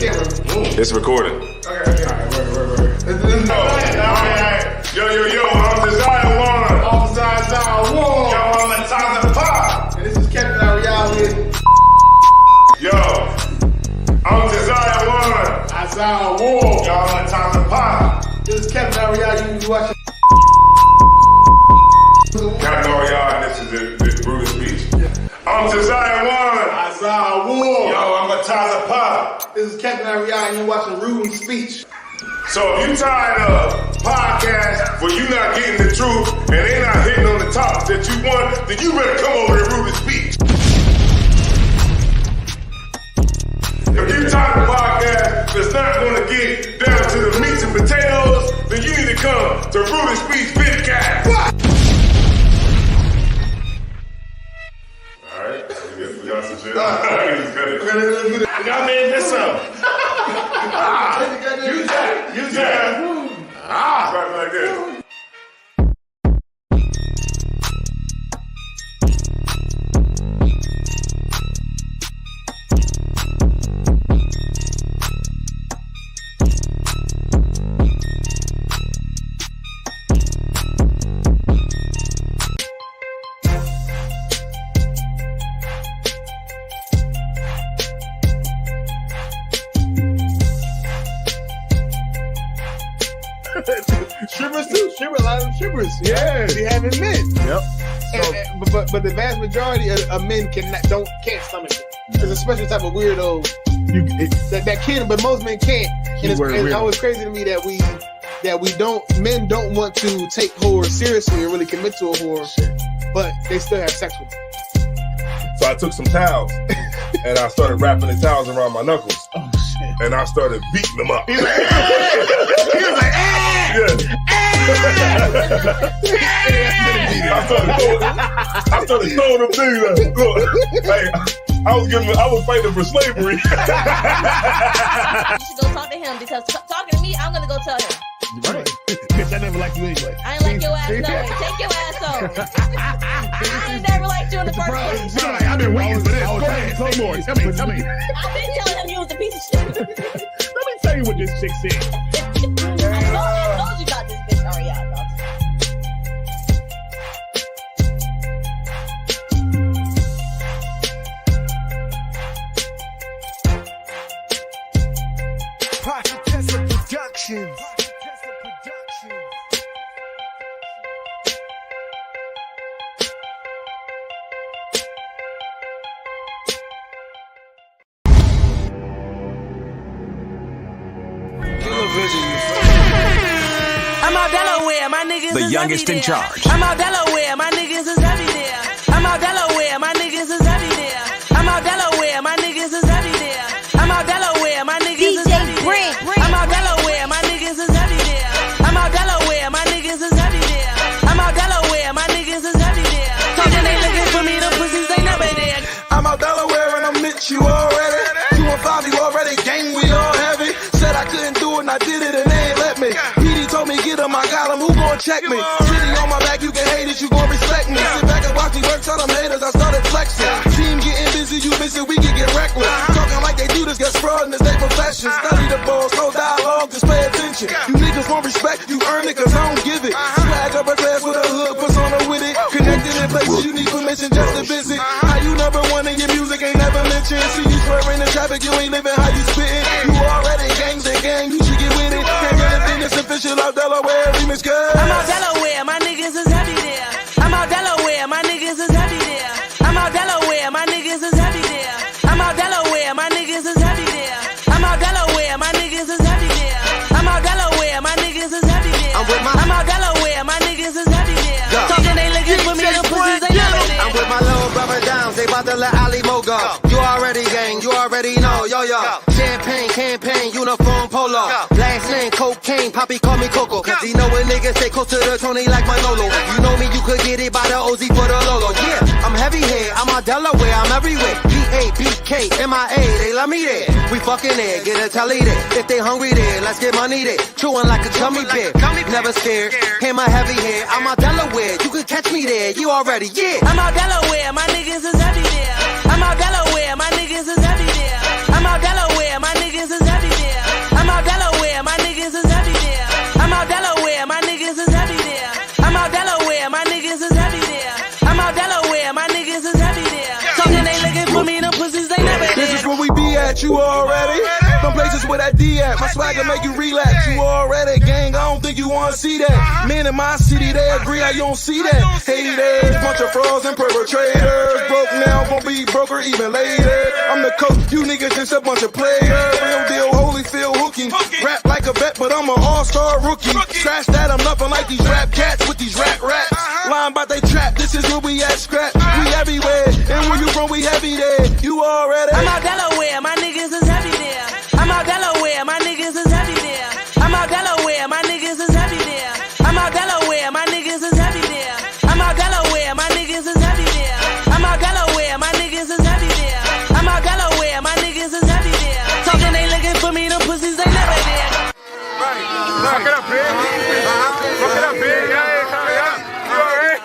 It's recording. Okay. Yo, I'm Desire Warner. I'm Desire Warner. Yo, I'm the Time to Pop. And this is Captain Ariel here. Yo, I'm Desire Warner. Isaiah Warner. Yo, I'm the Time to Pop. This is Captain Ariel. You watching? Captain Ariel, and this is the brutal speech. I'm Desire Warner. Isaiah Warner. Yo, I'm the Time to Pop. This is Captain Ariel, and you're watching Rude Speech. So if you tired of podcasts where you not getting the truth and they not hitting on the topics that you want, then you better come over to Rude Speech. If you tired of podcasts that's not going to get down to the meats and potatoes, then you need to come to Rude Speech Vidcast. Alright, we got some shit. Y'all made this up. Use that. Right like this. Shivers too. A lot of shivers. Yeah. We having men. Yep. So, But the vast majority of men can't stomach it. It's a special type of weirdo that can, but most men can't. And it's always crazy to me that men don't want to take horror seriously and really commit to a horror, but they still have sex with it. so I took some towels and I started wrapping the towels around my knuckles. Oh shit! And I started beating them up. He was like, I started throwing them things up. Look, hey, I was fighting for slavery. You should go talk to him because talking to me, I'm gonna go tell him. right. Bitch, I never liked you anyway. I ain't like your ass no way. Take your ass home. I ain't never liked you in the first place. I've been waiting for this. Go ahead, say more. Tell me. I've been telling him you was a piece of shit. Let me tell you what this chick said. I told you about this bitch Ariel. Productions. I'm out Delaware, my niggas The is youngest heavy in there. charge. I'm out Delaware, my niggas is heavy there. I'm out Delaware, my niggas is heavy there. I'm out Delaware, my niggas is heavy there. I'm out Delaware, my niggas is heavy there. I'm out Delaware, my niggas is heavy there. I'm out Delaware, my niggas is heavy there. I'm out Delaware, my niggas is heavy there. Talking they looking for me, the pussies they never there. I'm out Delaware and I met you already. 215, you already gang, we all heavy. Said I couldn't do it and I did it and they ain't let me. PD told me get him, I got him, who gon' check me? City on my back, you can hate it, you gon' respect me. Sit back and watch me work, tell them haters, I started flexing. Team getting busy, you missing, we can get reckless. Talking like they do this, get fraud in this their profession. Study the balls, no dialogue, just pay attention. You niggas want respect, you earn it cause I don't give it. Swag up a class with a hood, persona with it. Connected in places, you need permission just to visit. How you number one in your music ain't never mentioned. See you swerving in traffic, you ain't living how you spittin'. You already gangs and gang, you should get with it. Can't get a thing that's official out Delaware, remix good. I'm out Delaware, my niggas is heavy there. I'm out Delaware, my niggas is heavy there. I'm out Delaware, my niggas is heavy there. I'm out Delaware, my niggas is heavy there. I'm out Delaware, my niggas is heavy there. I'm out Delaware, my niggas is heavy there. I'm out Delaware, my niggas is heavy there. Talking they looking for me, the pussies they never there. I'm with my little brother Downs, they bout to let Ali Mo go. You already gang, you already know, yo. Champagne, campaign, uniform polo. Last name, cocaine, Poppy call me Coco. Cause he know a nigga stay close to the Tony like Manolo. You know me, you could get it by the OZ for the Lolo. Yeah, I'm heavy here, I'm out Delaware, I'm everywhere. P-A-B-K-M-I-A, they love me there. We fucking there, get a telly there. If they hungry there, let's get money there. Chewing like a chummy bear, never scared. Hey, my heavy hair, I'm out Delaware, you can catch me there, you already, yeah. I'm out Delaware, my niggas is heavy there. I'm out Delaware, my niggas is heavy there. I'm out Delaware, my niggas is heavy at, you already. Them places where that D at, my swagger make you relapse. You already gang, I don't think you wanna see that. Men in my city, they agree, I don't see that. Haters, bunch of frauds and perpetrators. Broke now, gon' be broker even later. I'm the coach, you niggas just a bunch of players. Real deal, Holyfield hooking. Rap like a vet, but I'm an all-star rookie. Scratch that, I'm nothing like these rap cats with these rap raps. Lying about they trap, this is where we at, scrap. We everywhere, and where you from, we heavy there. You already. I'm out Delaware, my niggas is heavy there. I'm out Delaware, my niggas is heavy there. I'm out Delaware, my niggas is heavy there. I'm out Delaware, my niggas is heavy there. I'm out Delaware, my niggas is heavy there. I'm out Delaware, my niggas is heavy there. I'm out Delaware, my niggas is heavy there. Talking they looking for me, them pussies they never there. Fuck it up, big. Fuck it up, big. Yeah. You alright?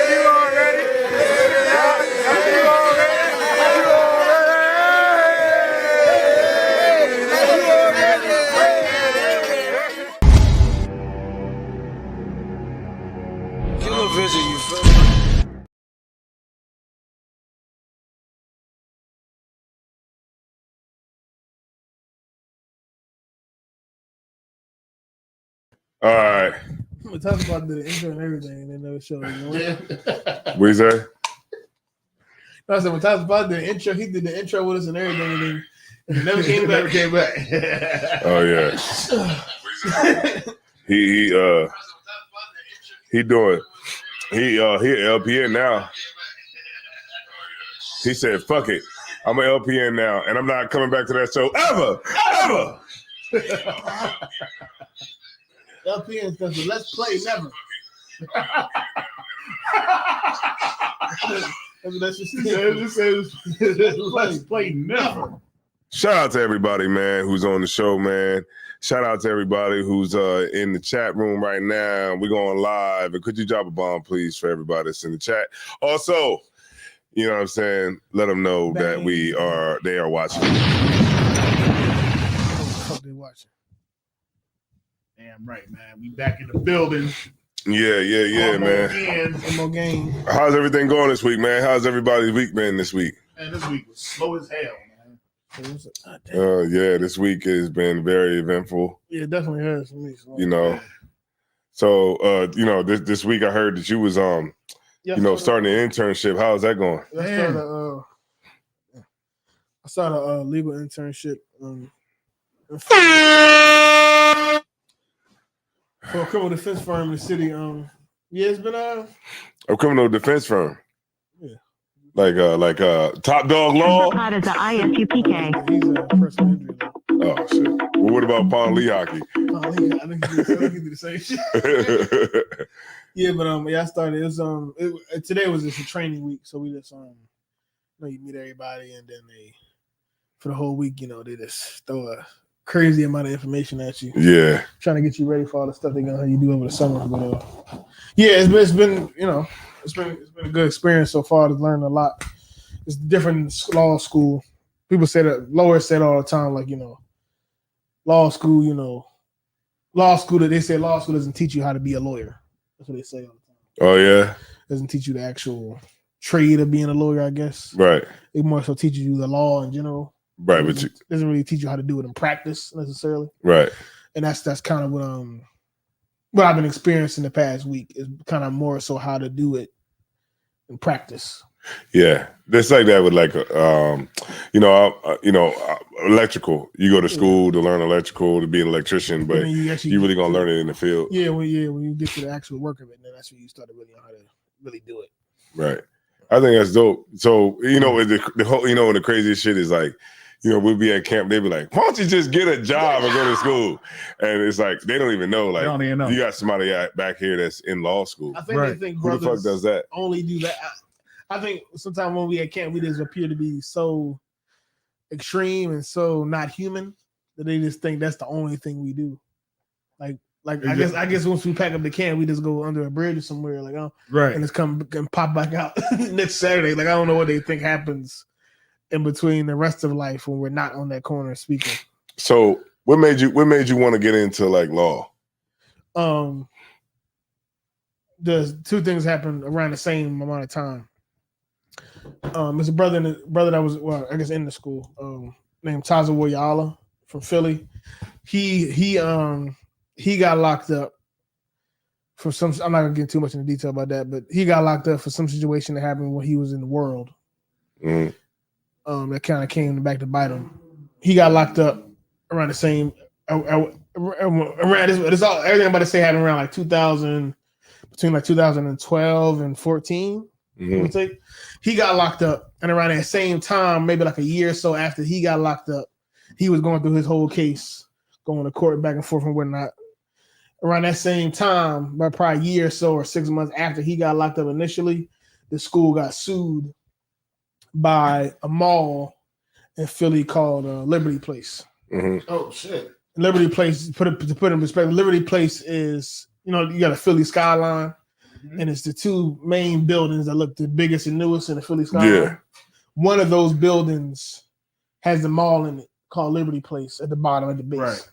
You already? Killer vision, you feel me? All right. We talked about the intro and everything, and then never showed it. What you say? I said when Tyler about the intro, he did the intro with us and everything, and then it never came back. Oh yeah. he doing he LPN now. He said, "Fuck it, I'm an LPN now, and I'm not coming back to that show ever." LPN stuff, so let's play never. That's just let's play never. Shout out to everybody, man, who's on the show, man. Shout out to everybody who's in the chat room right now. We're going live. And could you drop a bomb, please, for everybody that's in the chat? Also, you know what I'm saying? Let them know that they are watching. Fuck, they watching. Damn right, man. We back in the building. Yeah, man. One more game. How's everything going this week, man? How's everybody's week been this week? Man, this week was slow as hell, man. This week has been very eventful. Yeah, it definitely has for me. So. You know. So this week I heard that you was starting an internship. How's that going? I started a legal internship for a criminal defense firm in the city. It's been a criminal defense firm. Yeah. Like Top Dog Law. Card is the ISUPK. He's a personal injury law. Oh shit. Well, what about Pond Lee hockey? I think he did the same shit. Yeah, but I started. It was today was just a training week, so we just you meet everybody, and then for the whole week, they just throw a crazy amount of information at you. Yeah, trying to get you ready for all the stuff they're gonna have you do over the summer. But it's been a good experience so far to learn a lot. It's different law school. People say that lawyers say it all the time, like law school. Law school doesn't teach you how to be a lawyer. That's what they say all the time. Oh yeah, doesn't teach you the actual trade of being a lawyer, I guess. Right. It more so teaches you the law in general. Right, but it doesn't really teach you how to do it in practice necessarily. Right. And that's kind of what I've been experiencing the past week is kind of more so how to do it in practice. Yeah, it's like that with electrical. You go to school to learn electrical to be an electrician, but you really gonna learn it in the field. Yeah, when you get to the actual work of it, then that's when you start to really know how to really do it. Right. I think that's dope. So the whole the craziest shit is like. We'll be at camp. They'll be like, "Why don't you just get a job and go to school?" And it's like they don't even know. Like, you got somebody back here that's in law school. I think they think who the fuck does that? Only do that. I think sometimes when we at camp, we just appear to be so extreme and so not human that they just think that's the only thing we do. Like I guess once we pack up the camp, we just go under a bridge or somewhere. Like, right, and just come and pop back out next Saturday. Like, I don't know what they think happens in between the rest of life when we're not on that corner speaking. So what made you want to get into like law? The two things happened around the same amount of time. There's a brother that was, well, I guess in the school, named Taza Woyala from Philly. He got locked up for some. I'm not gonna get too much into detail about that, but he got locked up for some situation that happened when he was in the world. That kind of came back to bite him. He got locked up around the same. Around this all everything I'm about to say happened around like 2000, between like 2012 and 14. He got locked up, and around that same time, maybe like a year or so after he got locked up, he was going through his whole case, going to court back and forth and whatnot. Around that same time, about probably a year or so or 6 months after he got locked up initially, the school got sued by a mall in Philly called Liberty Place. Oh shit! Liberty Place, to put in perspective, Liberty Place is, you got a Philly skyline, and it's the two main buildings that look the biggest and newest in the Philly skyline. Yeah. One of those buildings has the mall in it called Liberty Place at the bottom at the base. Right.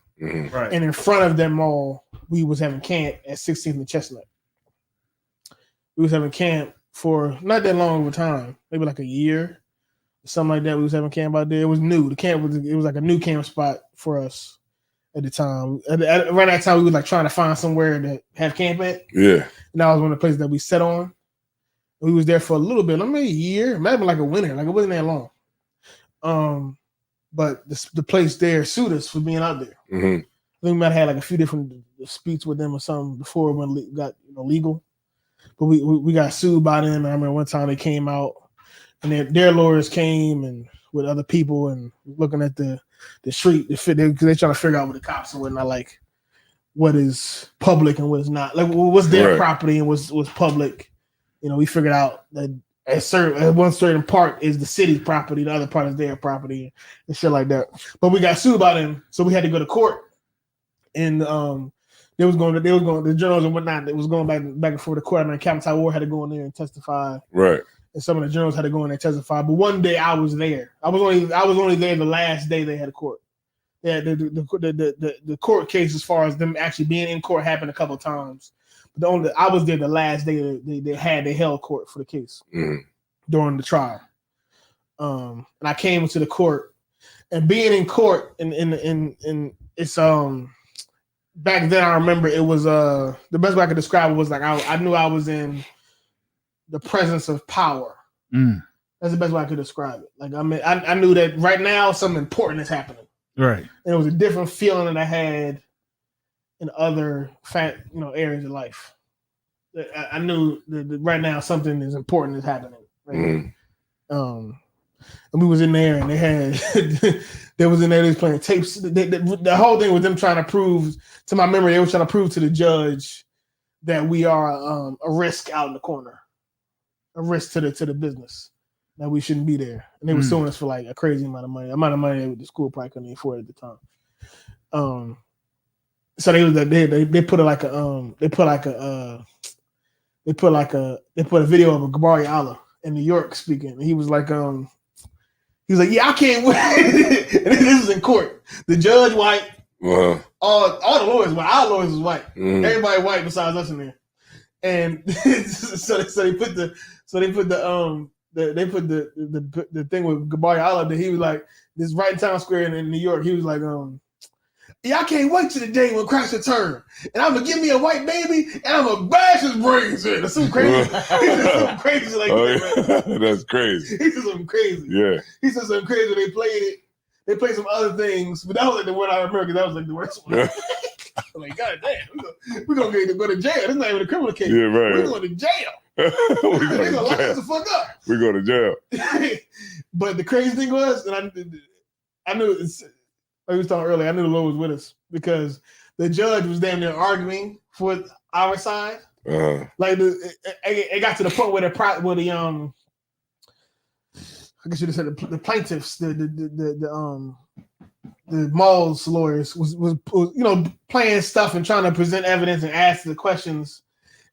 Right. And in front of that mall, we was having camp at 16th and Chestnut. We was having camp for not that long of a time, maybe like a year, something like that. We was having camp out there. It was new. The camp was like a new camp spot for us at the time. Around that time, we was like trying to find somewhere to have camp at. Yeah. And that was one of the places that we set on. We was there for a little bit, maybe a year, maybe like a winter. Like it wasn't that long. But the place there sued us for being out there. I think we might have had like a few different disputes with them or something before it got legal. But we got sued by them. And I remember one time they came out, and their lawyers came and with other people and looking at the street because they're trying to figure out with the cops and whatnot, like what is public and what is not. Like what's their property and what's public. We figured out that one certain part is the city's property, the other part is their property and shit like that. But we got sued by them, so we had to go to court. And the journals and whatnot. It was going back and forth to court. I mean, Captain Ty Ward had to go in there and testify. Right. And some of the journals had to go in there and testify. But one day I was there. I was only there the last day they had a court. Yeah, the court case, as far as them actually being in court, happened a couple of times. But I was there the last day they held court for the case during the trial. And I came into the court, and being in court in it's back then, I remember it was the best way I could describe it was like I knew I was in the presence of power. That's the best way I could describe it. Like I knew that right now something important is happening. Right. And it was a different feeling that I had in other areas of life. I knew that right now something is important is happening. Right? And we was in there, and they was in there. They was playing tapes. The whole thing was them trying to prove, to my memory, they were trying to prove to the judge that we are a risk out in the corner, a risk to the business, that we shouldn't be there. And they were suing us for like a crazy amount of money that the school probably couldn't afford at the time. So they put a video of a Gabari Allah in New York speaking. And he was like, yeah, I can't wait. And this was in court. The judge white, all the lawyers white. Our lawyers was white. Everybody white besides us in there. And so they put the thing with Gabari Allah that he was like, this right in Times Square in New York. He was like, yeah, I can't wait till the day when Christ return, and I'm gonna give me a white baby, and I'm gonna bash his brains in. That's some crazy, some crazy like that. Right? That's crazy. He said something crazy. Yeah, he said something crazy. They played it. They played some other things, but that was like the one I remember because that was like the worst one. I'm like, God damn, we're gonna go to jail. It's not even a criminal case. Yeah, right. We're going to jail. They're gonna lock us the fuck up. We're going to jail. But the crazy thing was, and I knew it's. Like we was talking earlier, I knew the Lord was with us because the judge was damn near arguing for our side. Like it got to the point where the I guess you just said the plaintiffs, the mall's lawyers was playing stuff and trying to present evidence and ask the questions,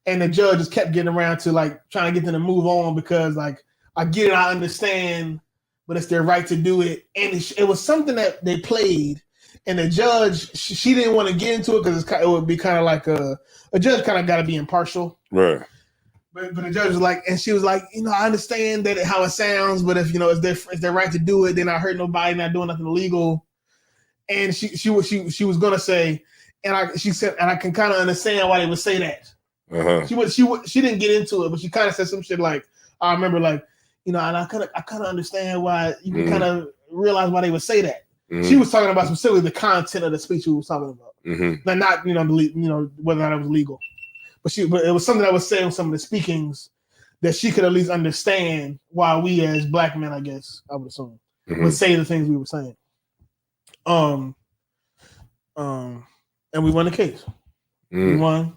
and the judge just kept getting around to like trying to get them to move on because like I get it, I understand. But it's their right to do it. And it was something that they played. And the judge, she didn't want to get into it because it would be kind of like a judge kind of got to be impartial. Right. But the judge was like, and she was like, I understand that how it sounds, but if it's their right to do it, they're not hurting nobody, not doing nothing illegal. And she was gonna say, she said, and I can kind of understand why they would say that. She didn't get into it, but she kind of said some shit like, I remember like, and I kind of understand why you can kind of realize why they would say that. She was talking about specifically the content of the speech we was talking about, not whether or not it was legal. But it was something that was said in some of the speakings that she could at least understand why we as black men, I guess, I would assume, would say the things we were saying. And we won the case. We won.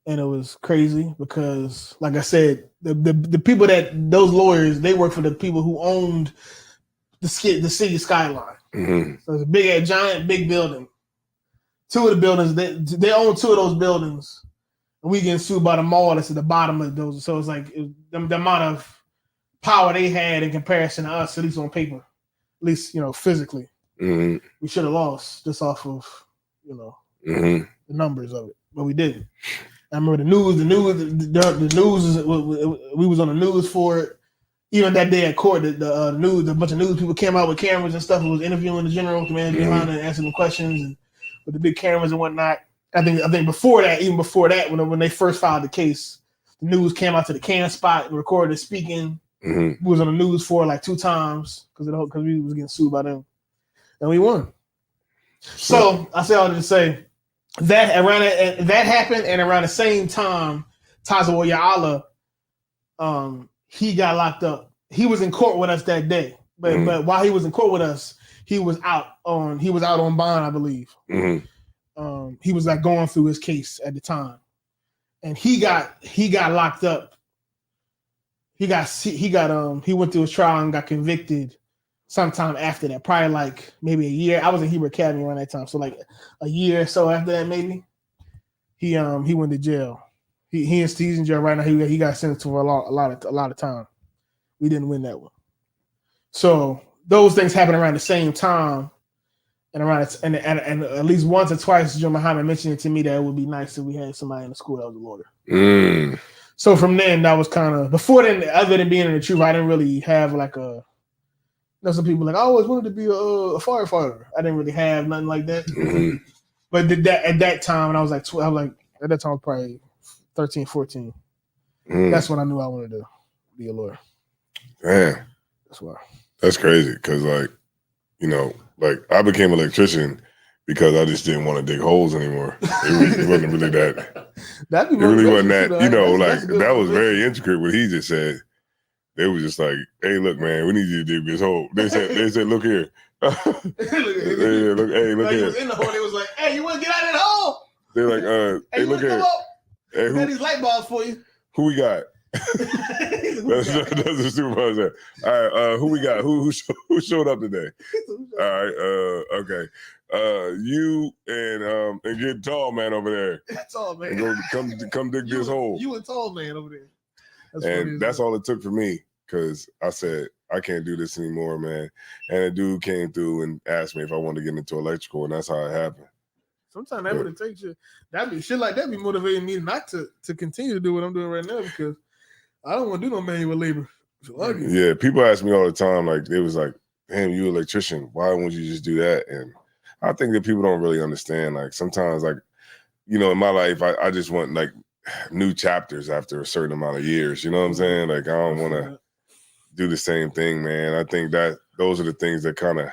And it was crazy because, like I said, the people those lawyers, they work for the people who owned the city skyline. So it's a giant building. Two of the buildings, they own two of those buildings. And we getting sued by the mall that's at the bottom of those. So it's like the amount of power they had in comparison to us, at least on paper, at least, physically. We should have lost just off of, the numbers of it, but we didn't. I remember the news, we was on the news for it. Even that day at court, the news, a bunch of news people came out with cameras and stuff and was interviewing the general commander behind and answering questions and with the big cameras and whatnot. I think before that, when they first filed the case, the news came out to the can spot and recorded us speaking. We was on the news for like 2 times because we was getting sued by them, and we won. So I say all to say that that happened, and around the same time, Tazawa Ya'ala, he got locked up. He was in court with us that day, but while he was in court with us, he was out on bond, I believe. He was like going through his case at the time, and he got locked up. He went through his trial and got convicted sometime after that, probably like maybe a year. I was in Hebrew Academy around that time, so like a year or so after that, maybe he went to jail. He's in jail right now. He got sentenced to a lot of time. We didn't win that one. So those things happened around the same time. And and at least once or twice, Joe Muhammad mentioned it to me that it would be nice if we had somebody in the school that was a lawyer. So from then, that was kind of before then. Other than being in the truth, I didn't really have like a. Some people like I always wanted to be a firefighter. I didn't really have nothing like that. But at that time, when I was like 12, at that time I was probably 13, 14. That's when I knew I wanted to be a lawyer. Damn, that's why. That's crazy because like I became an electrician because I just didn't want to dig holes anymore. It wasn't really that. It really wasn't that. That was very intricate. What he just said. They was just like, "Hey, look, man, we need you to dig this hole." They said, "Look here." Look here. He was in the hole. They was like, "Hey, you want to get out of that hole?" They're like, "Hey, look here. Hey, we got these light bulbs for you." Who we got? That's the supervisor. All right, who we got? Who showed up today? All right, okay. You and get tall man over there. Tall man. And come dig this hole. You and tall man over there. That's all it took for me because I said I can't do this anymore, man. And a dude came through and asked me if I wanted to get into electrical, and that's how it happened. Sometimes that would take you. Shit like that be motivating me not to continue to do what I'm doing right now because I don't want to do no manual labor. Yeah, people ask me all the time, like they was like, "Damn, you an electrician? Why won't you just do that?" And I think that people don't really understand. Like sometimes, like in my life, I just want like new chapters after a certain amount of years. You know what I'm saying? Like I don't want to do the same thing, man. I think that those are the things that kind of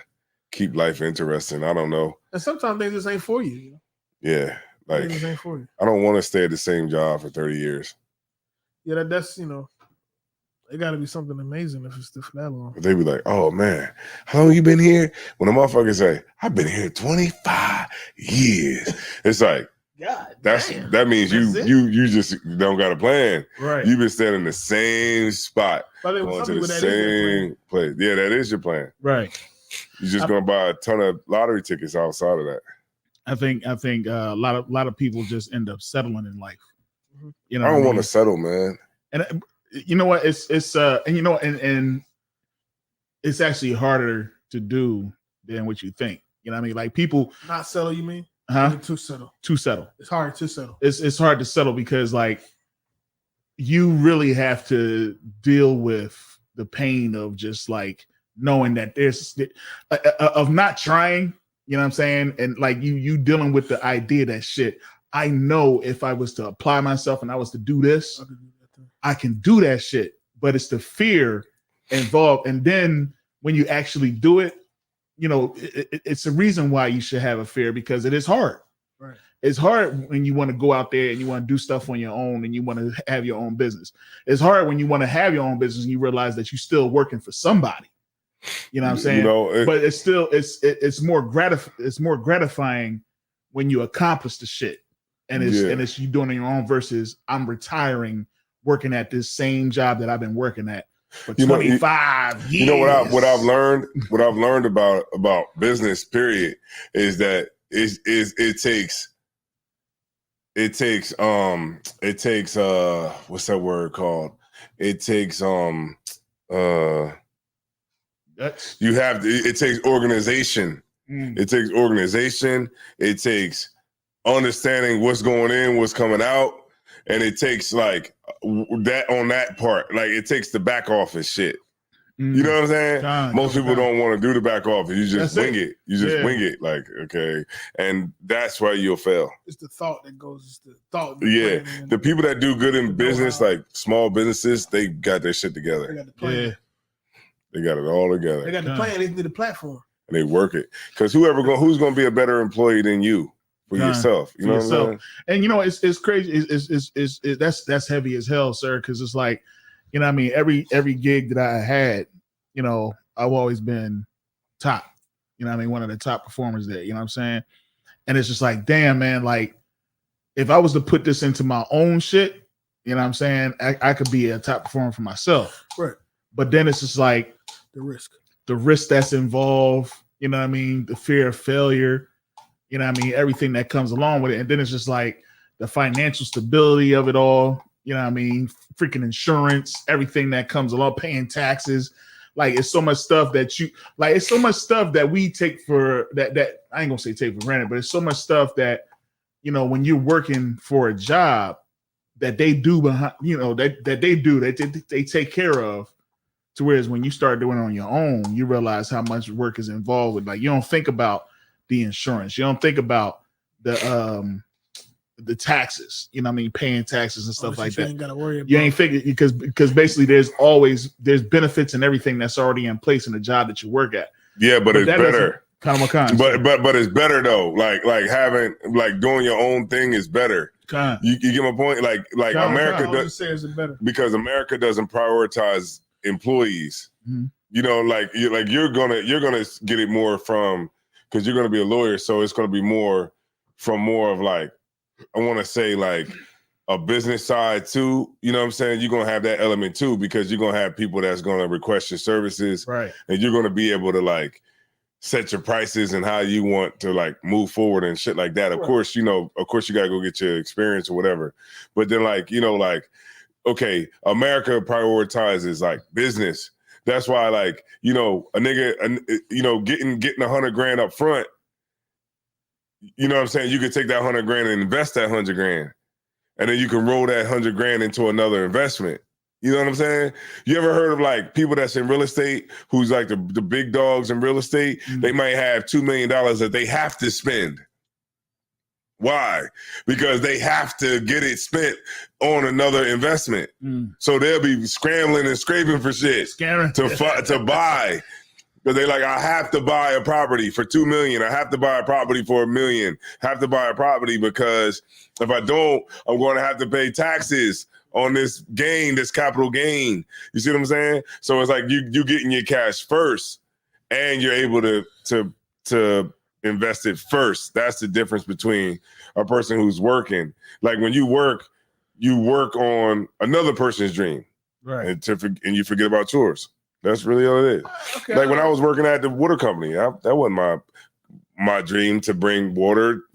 keep life interesting. I don't know. And sometimes things just ain't for you. Yeah, like things ain't for you. I don't want to stay at the same job for 30 years. Yeah, that's it got to be something amazing if it's still for that long. But they be like, "Oh man, how long you been here?" When a motherfucker say, "I've been here 25 years," it's like, God, that means you just don't got a plan. Right. You've been standing in the same spot, going to the same place. Yeah, that is your plan. Right. You're just gonna buy a ton of lottery tickets outside of that. I think a lot of people just end up settling in life. I don't want to settle, man. And you know what? It's and it's actually harder to do than what you think. You know what I mean? Like people not settle. You mean? Huh? To settle. To settle. It's hard to settle. It's hard to settle because like you really have to deal with the pain of just like knowing that there's of not trying, you know what I'm saying? And like you dealing with the idea that shit, I know if I was to apply myself and I was to do this, I can do that shit. But it's the fear involved. And then when you actually do it, you know, it's the reason why you should have a fear, because it is hard. Right. It's hard when you want to go out there and you want to do stuff on your own and you want to have your own business. It's hard when you want to have your own business and you realize that you're still working for somebody. You know what I'm saying? But it's still it's more gratifying when you accomplish the shit. And it's you doing it on your own versus I'm retiring working at this same job that I've been working at for 25 years. You know what I've learned about business, period, is that it takes what's that word called? It takes it takes organization. It takes organization. It takes understanding what's going in, what's coming out, and it takes like that on that part. Like it takes the back office shit. You know what I'm saying? Most people don't want to do the back office. You just wing it. You just wing it. Like, okay. And that's why you'll fail. It's the thought that goes. It's the thought. Yeah. The people that do good in business, like small businesses, they got their shit together. They got the plan. They got it all together. They got the plan. They need the platform. And they work it. Because who's going to be a better employee than you for yourself? You know what I'm saying? And you know, it's crazy. That's heavy as hell, sir. Because it's like, you know what I mean? Every gig that I had, you know, I've always been top, you know what I mean? One of the top performers there, you know what I'm saying? And it's just like, damn, man, like if I was to put this into my own shit, you know what I'm saying? I could be a top performer for myself. Right. But then it's just like the risk that's involved, you know what I mean? The fear of failure, you know what I mean? Everything that comes along with it. And then it's just like the financial stability of it all. You know what I mean? Freaking insurance, everything that comes along, paying taxes. Like it's so much stuff that it's so much stuff that we take for that I ain't gonna say take for granted, but it's so much stuff that, you know, when you're working for a job that they do behind, you know, that they take care of, to whereas when you start doing it on your own, you realize how much work is involved with. Like you don't think about the insurance, you don't think about the taxes, you know what I mean, paying taxes and stuff like that. You ain't gotta worry about. You ain't thinking because basically there's benefits and everything that's already in place in the job that you work at. Yeah, but it's better. But it's better though. Like having doing your own thing is better. You get my point? Like America does say it's better because America doesn't prioritize employees. Mm-hmm. You know, you're gonna get it more from because you're gonna be a lawyer, so it's gonna be more of like, I want to say like a business side too. You know what I'm saying? You're going to have that element too, because you're going to have people that's going to request your services. Right. And you're going to be able to like set your prices and how you want to like move forward and shit like that. Of course, you got to go get your experience or whatever. But then like, you know, like, okay, America prioritizes like business. That's why like, you know, a nigga, you know, getting $100,000 up front, you know what I'm saying? You could take that $100,000 and invest that $100,000, and then you can roll that $100,000 into another investment. You know what I'm saying? You ever heard of like people that's in real estate who's like the big dogs in real estate? Mm-hmm. They might have $2 million that they have to spend. Why? Because they have to get it spent on another investment. So they'll be scrambling and scraping for shit to buy. Because they like, I have to buy a property for $2 million. I have to buy a property for $1 million. I have to buy a property because if I don't, I'm going to have to pay taxes on this gain, this capital gain. You see what I'm saying? So it's like you getting your cash first, and you're able to invest it first. That's the difference between a person who's working. Like when you work on another person's dream, right? And you forget about yours. That's really all it is. Okay. Like when I was working at the water company, that wasn't my dream to bring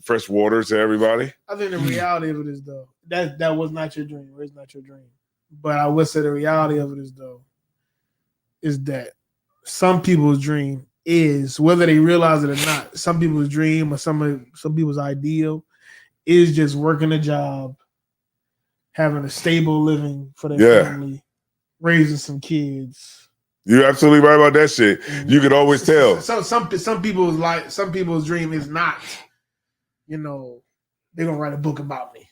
fresh water to everybody. I think the reality of it is though, that was not your dream. It's not your dream. But I would say the reality of it is that some people's dream is, whether they realize it or not, some people's dream or some people's ideal is just working a job, having a stable living for their family, raising some kids. You're absolutely right about that shit. You could always tell. Some people's dream is not, they're gonna write a book about me.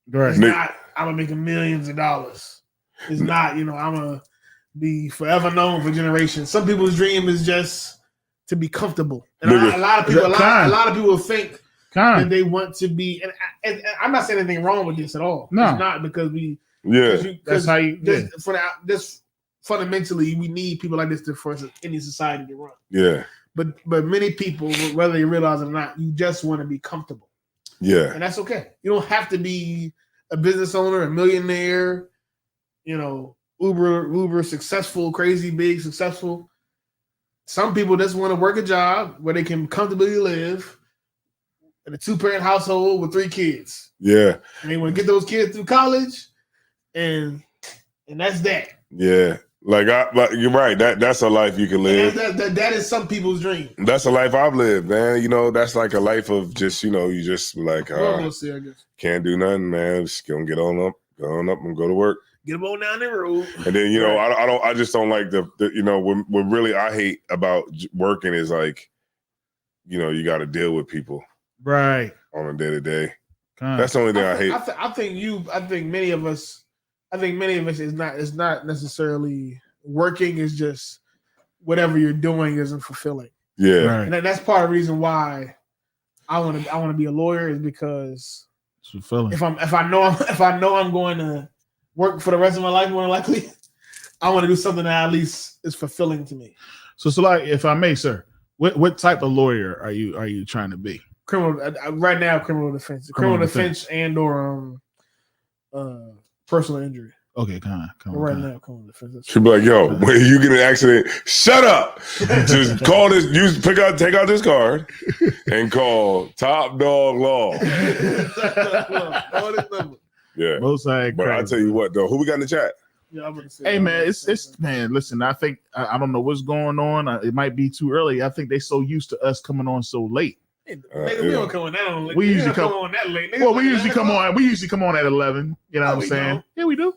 Right. It's not I'm gonna make millions of dollars. It's not, I'm gonna be forever known for generations. Some people's dream is just to be comfortable. And a lot of people think that they want to be, and I'm not saying anything wrong with this at all. No. It's not because that's how you fundamentally we need people like this for any society to run. Yeah. But many people, whether you realize it or not, you just want to be comfortable. Yeah. And that's okay. You don't have to be a business owner, a millionaire, uber successful, crazy big successful. Some people just want to work a job where they can comfortably live in a 2-parent household with 3 kids. Yeah. And they want to get those kids through college, and that's that. Yeah. Like you're right. That's a life you can live. That is some people's dream. That's a life I've lived, man. That's like a life of just, you just like can't do nothing, man. Just gonna get on up and go to work. Get them on down the road. And then I just don't like the what really I hate about working is like, you got to deal with people right on a day to day. That's the only thing I hate. I think many of us is not necessarily working. Is just whatever you're doing isn't fulfilling. Yeah, right. And that's part of the reason why I want to be a lawyer is because it's fulfilling. If I know I'm going to work for the rest of my life, more than likely, I want to do something that at least is fulfilling to me. So like, if I may, sir, what type of lawyer are you trying to be? Criminal right now, criminal defense, criminal defense, and or personal injury. Okay, come on. Right now, criminal defense. She'd be like, "Yo, when you get in an accident, shut up. Just call this. Take out this card and call Top Dog Law." Yeah, but I tell you what, though, who we got in the chat? Yeah, I'm gonna say. Hey man, it's man. Listen, I think I don't know what's going on. It might be too early. I think they so used to us coming on so late. We don't come on that late. We usually come on that late. Well, we usually come on. We usually come on at 11. You know what I'm saying? Don't. Yeah, we do.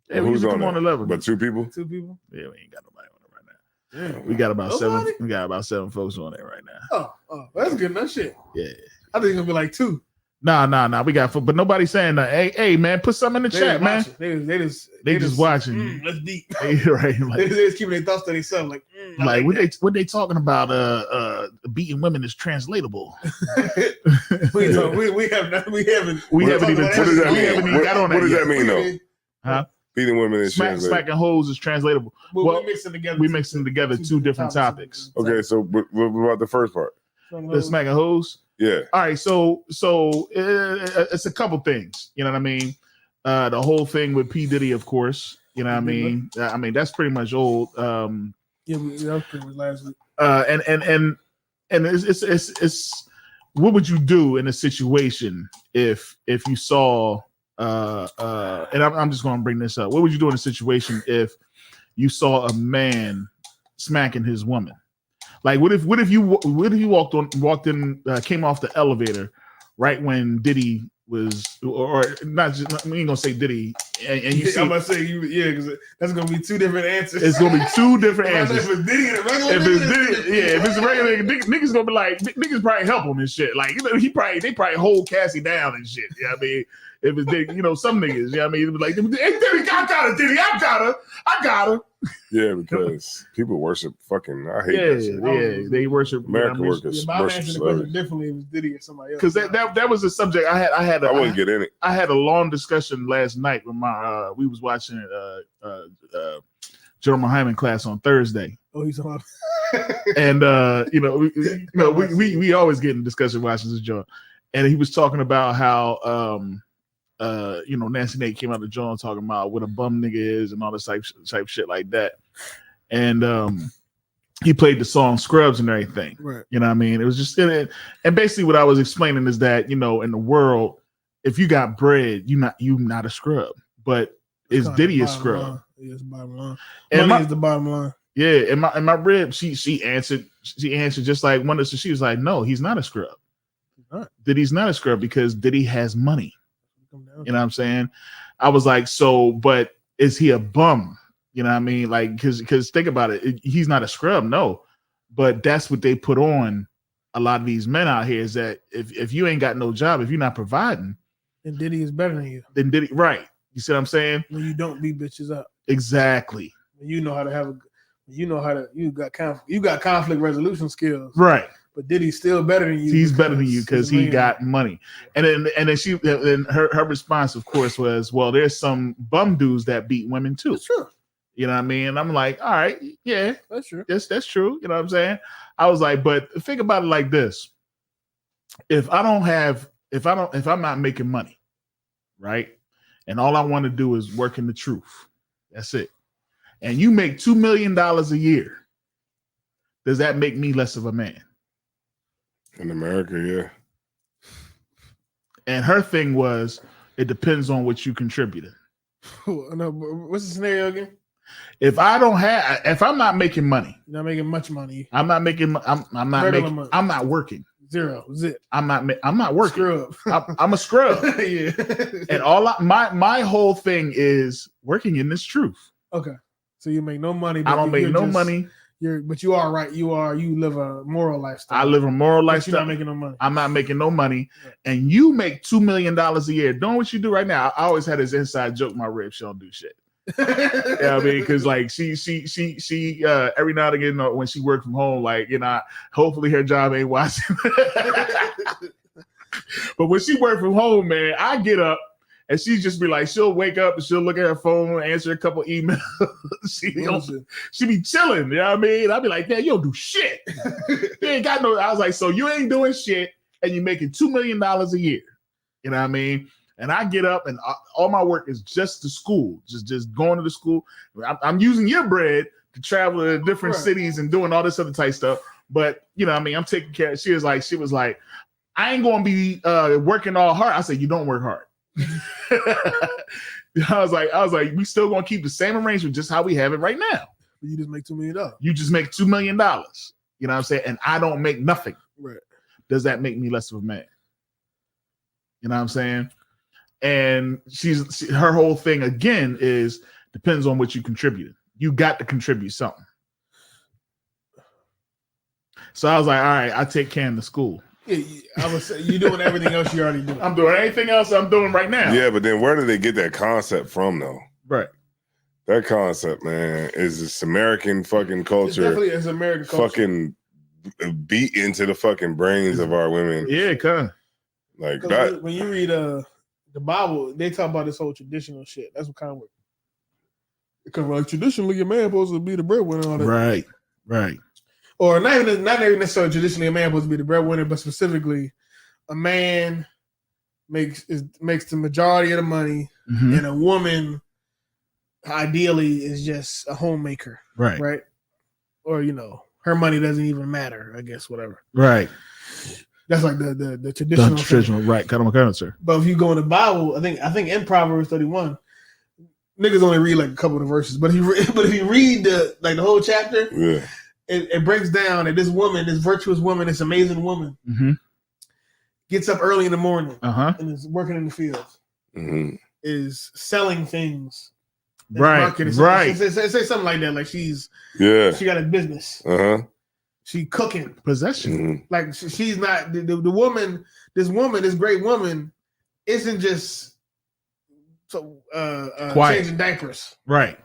Yeah, we usually come on 11. But 2 people. 2 people. Yeah, we ain't got nobody on it right now. Yeah. We got about 7. We got about 7 folks on it right now. Oh, that's good enough shit. Yeah, I think it's gonna be like 2. Nah. We got, but nobody's saying that. Hey, man, put something in the chat, man. They just watching. That's deep. Right. Like, they just keeping their thoughts to themselves. Like what they talking about? Beating women is translatable. we haven't even. What does that mean? What does that mean though? Huh? Beating women is translatable. Smacking hoes is translatable. Well, we mixing together two different topics. Okay, so what about the first part? The smacking hoes. Yeah. All right. So it's a couple things. You know what I mean? The whole thing with P. Diddy, of course. You know what I mean? I mean that's pretty much old. Yeah, that was pretty much last week. And it's what would you do in a situation if you saw and I'm just going to bring this up. What would you do in a situation if you saw a man smacking his woman? Like, what if you walked in, came off the elevator right when Diddy was, or not just, we ain't gonna say Diddy, and you see, I'm gonna say because that's gonna be 2 different answers. It's gonna be 2 different answers. If it's Diddy and a regular if it's a regular nigga, niggas gonna be like, niggas probably help him and shit. Like, they probably hold Cassie down and shit. You know what I mean? If it's Diddy, some niggas, you know what I mean? Like, hey, Diddy, I got her, Diddy, I got her. Yeah, because people worship fucking. I hate that shit. Yeah, they worship American workers. I would answer the question differently if it was Diddy or somebody else. Because that was a subject I had. I wouldn't get in it. I had a long discussion last night with my. We was watching Jerome Hyman class on Thursday. Oh, he's on. And we always get in discussion watching this joint, and he was talking about how Nancy Nate came out of John talking about what a bum nigga is and all this type shit like that. And he played the song Scrubs and everything. Right. You know what I mean? It was just in it. And basically what I was explaining is that, in the world, if you got bread, you not a scrub. But is Diddy a scrub? It's bottom line. Money is the bottom line. Yeah, and my rib, she answered just like one of, so she was like, no, he's not a scrub. Diddy's not a scrub because Diddy has money. You know what I'm saying? I was like, so, but is he a bum? You know what I mean? Like, because think about it, he's not a scrub, no. But that's what they put on a lot of these men out here is that if you ain't got no job, if you're not providing, then Diddy is better than you. Then Diddy, right? You see what I'm saying? When you don't beat bitches up, exactly. When you know how to have you got conflict resolution skills, right? But Diddy's still better than you. He's better than you because he got money. And then her response, of course, was, well, there's some bum dudes that beat women too. That's true. You know what I mean? And I'm like, all right, yeah, that's true. That's true. You know what I'm saying? I was like, but think about it like this: if I'm not making money, right, and all I want to do is work in the truth, that's it. And you make $2 million a year, does that make me less of a man? In America, yeah. And her thing was, it depends on what you contributed. No, what's the scenario again? If I'm not making money, you're not making much money. I'm not working. Zero. Zip. I'm not working. Scrub. I'm a scrub. Yeah. And my whole thing is working in this truth. Okay. So you make no money. I don't make no money. But you are right. You live a moral lifestyle. I live a moral lifestyle. You're not making no money. I'm not making no money. Yeah. And you make $2 million a year doing what you do right now. I always had this inside joke. My rib, she don't do shit. Yeah, I mean, because like she every now and again when she worked from home, like, you know, hopefully her job ain't watching. But when she worked from home, man, I get up and she just be like, she'll wake up and she'll look at her phone, answer a couple emails. she be chilling. You know what I mean? I'll be like, yeah, you don't do shit. You ain't got no. I was like, so you ain't doing shit and you're making $2 million a year. You know what I mean? And I get up and all my work is just to school, just going to the school. I'm using your bread to travel to different cities and doing all this other type stuff. But, you know what I mean? I'm taking care. She was like, I ain't going to be working all hard. I said, you don't work hard. I was like, we still going to keep the same arrangement, just how we have it right now. You just make $2 million. You just make $2 million. You know what I'm saying? And I don't make nothing. Right. Does that make me less of a man? You know what I'm saying? And her whole thing again is depends on what you contributed. You got to contribute something. So I was like, all right, I take Cam to school. Yeah, I would say you're doing everything else you already do. I'm doing anything else I'm doing right now. Yeah, but then where do they get that concept from, though? Right. That concept, man, is this American fucking culture. It's definitely is American culture. Fucking beat into the fucking brains of our women. Yeah, kind of. Like that. When you read the Bible, they talk about this whole traditional shit. That's what kind of work. Because like traditionally, a man supposed to be the breadwinner and all that. Right. Or not even necessarily traditionally a man supposed to be the breadwinner, but specifically a man makes the majority of the money, and a woman ideally is just a homemaker. Right. Or, you know, her money doesn't even matter, I guess, whatever. Right. That's like the traditional right. Cut him, sir. But if you go in the Bible, I think in Proverbs 31, niggas only read like a couple of the verses. But if you read the whole chapter, it breaks down that this woman, this virtuous woman, this amazing woman, gets up early in the morning and is working in the fields, is selling things. Right. Say something like that. Like she got a business. She cooking. Possession. Like she's not the woman. This great woman, isn't just changing diapers, right,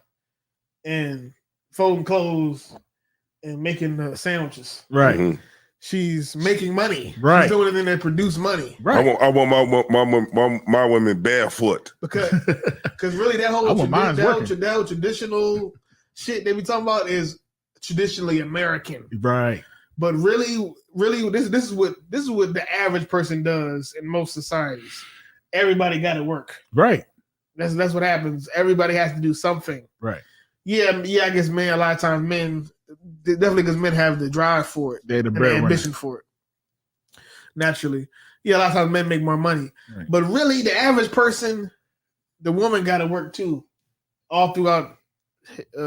and folding clothes and making sandwiches, right. She's making money, right. She's doing anything that produce money, right. I want my women barefoot because really that whole traditional shit they be talking about is traditionally American, right? But really, this is what the average person does in most societies. Everybody got to work, right? That's what happens. Everybody has to do something, right? Yeah. I guess a lot of times men, definitely because men have the drive for it, they're the ambition for it. Naturally, a lot of times men make more money, right. But really, the average person, the woman got to work too, all throughout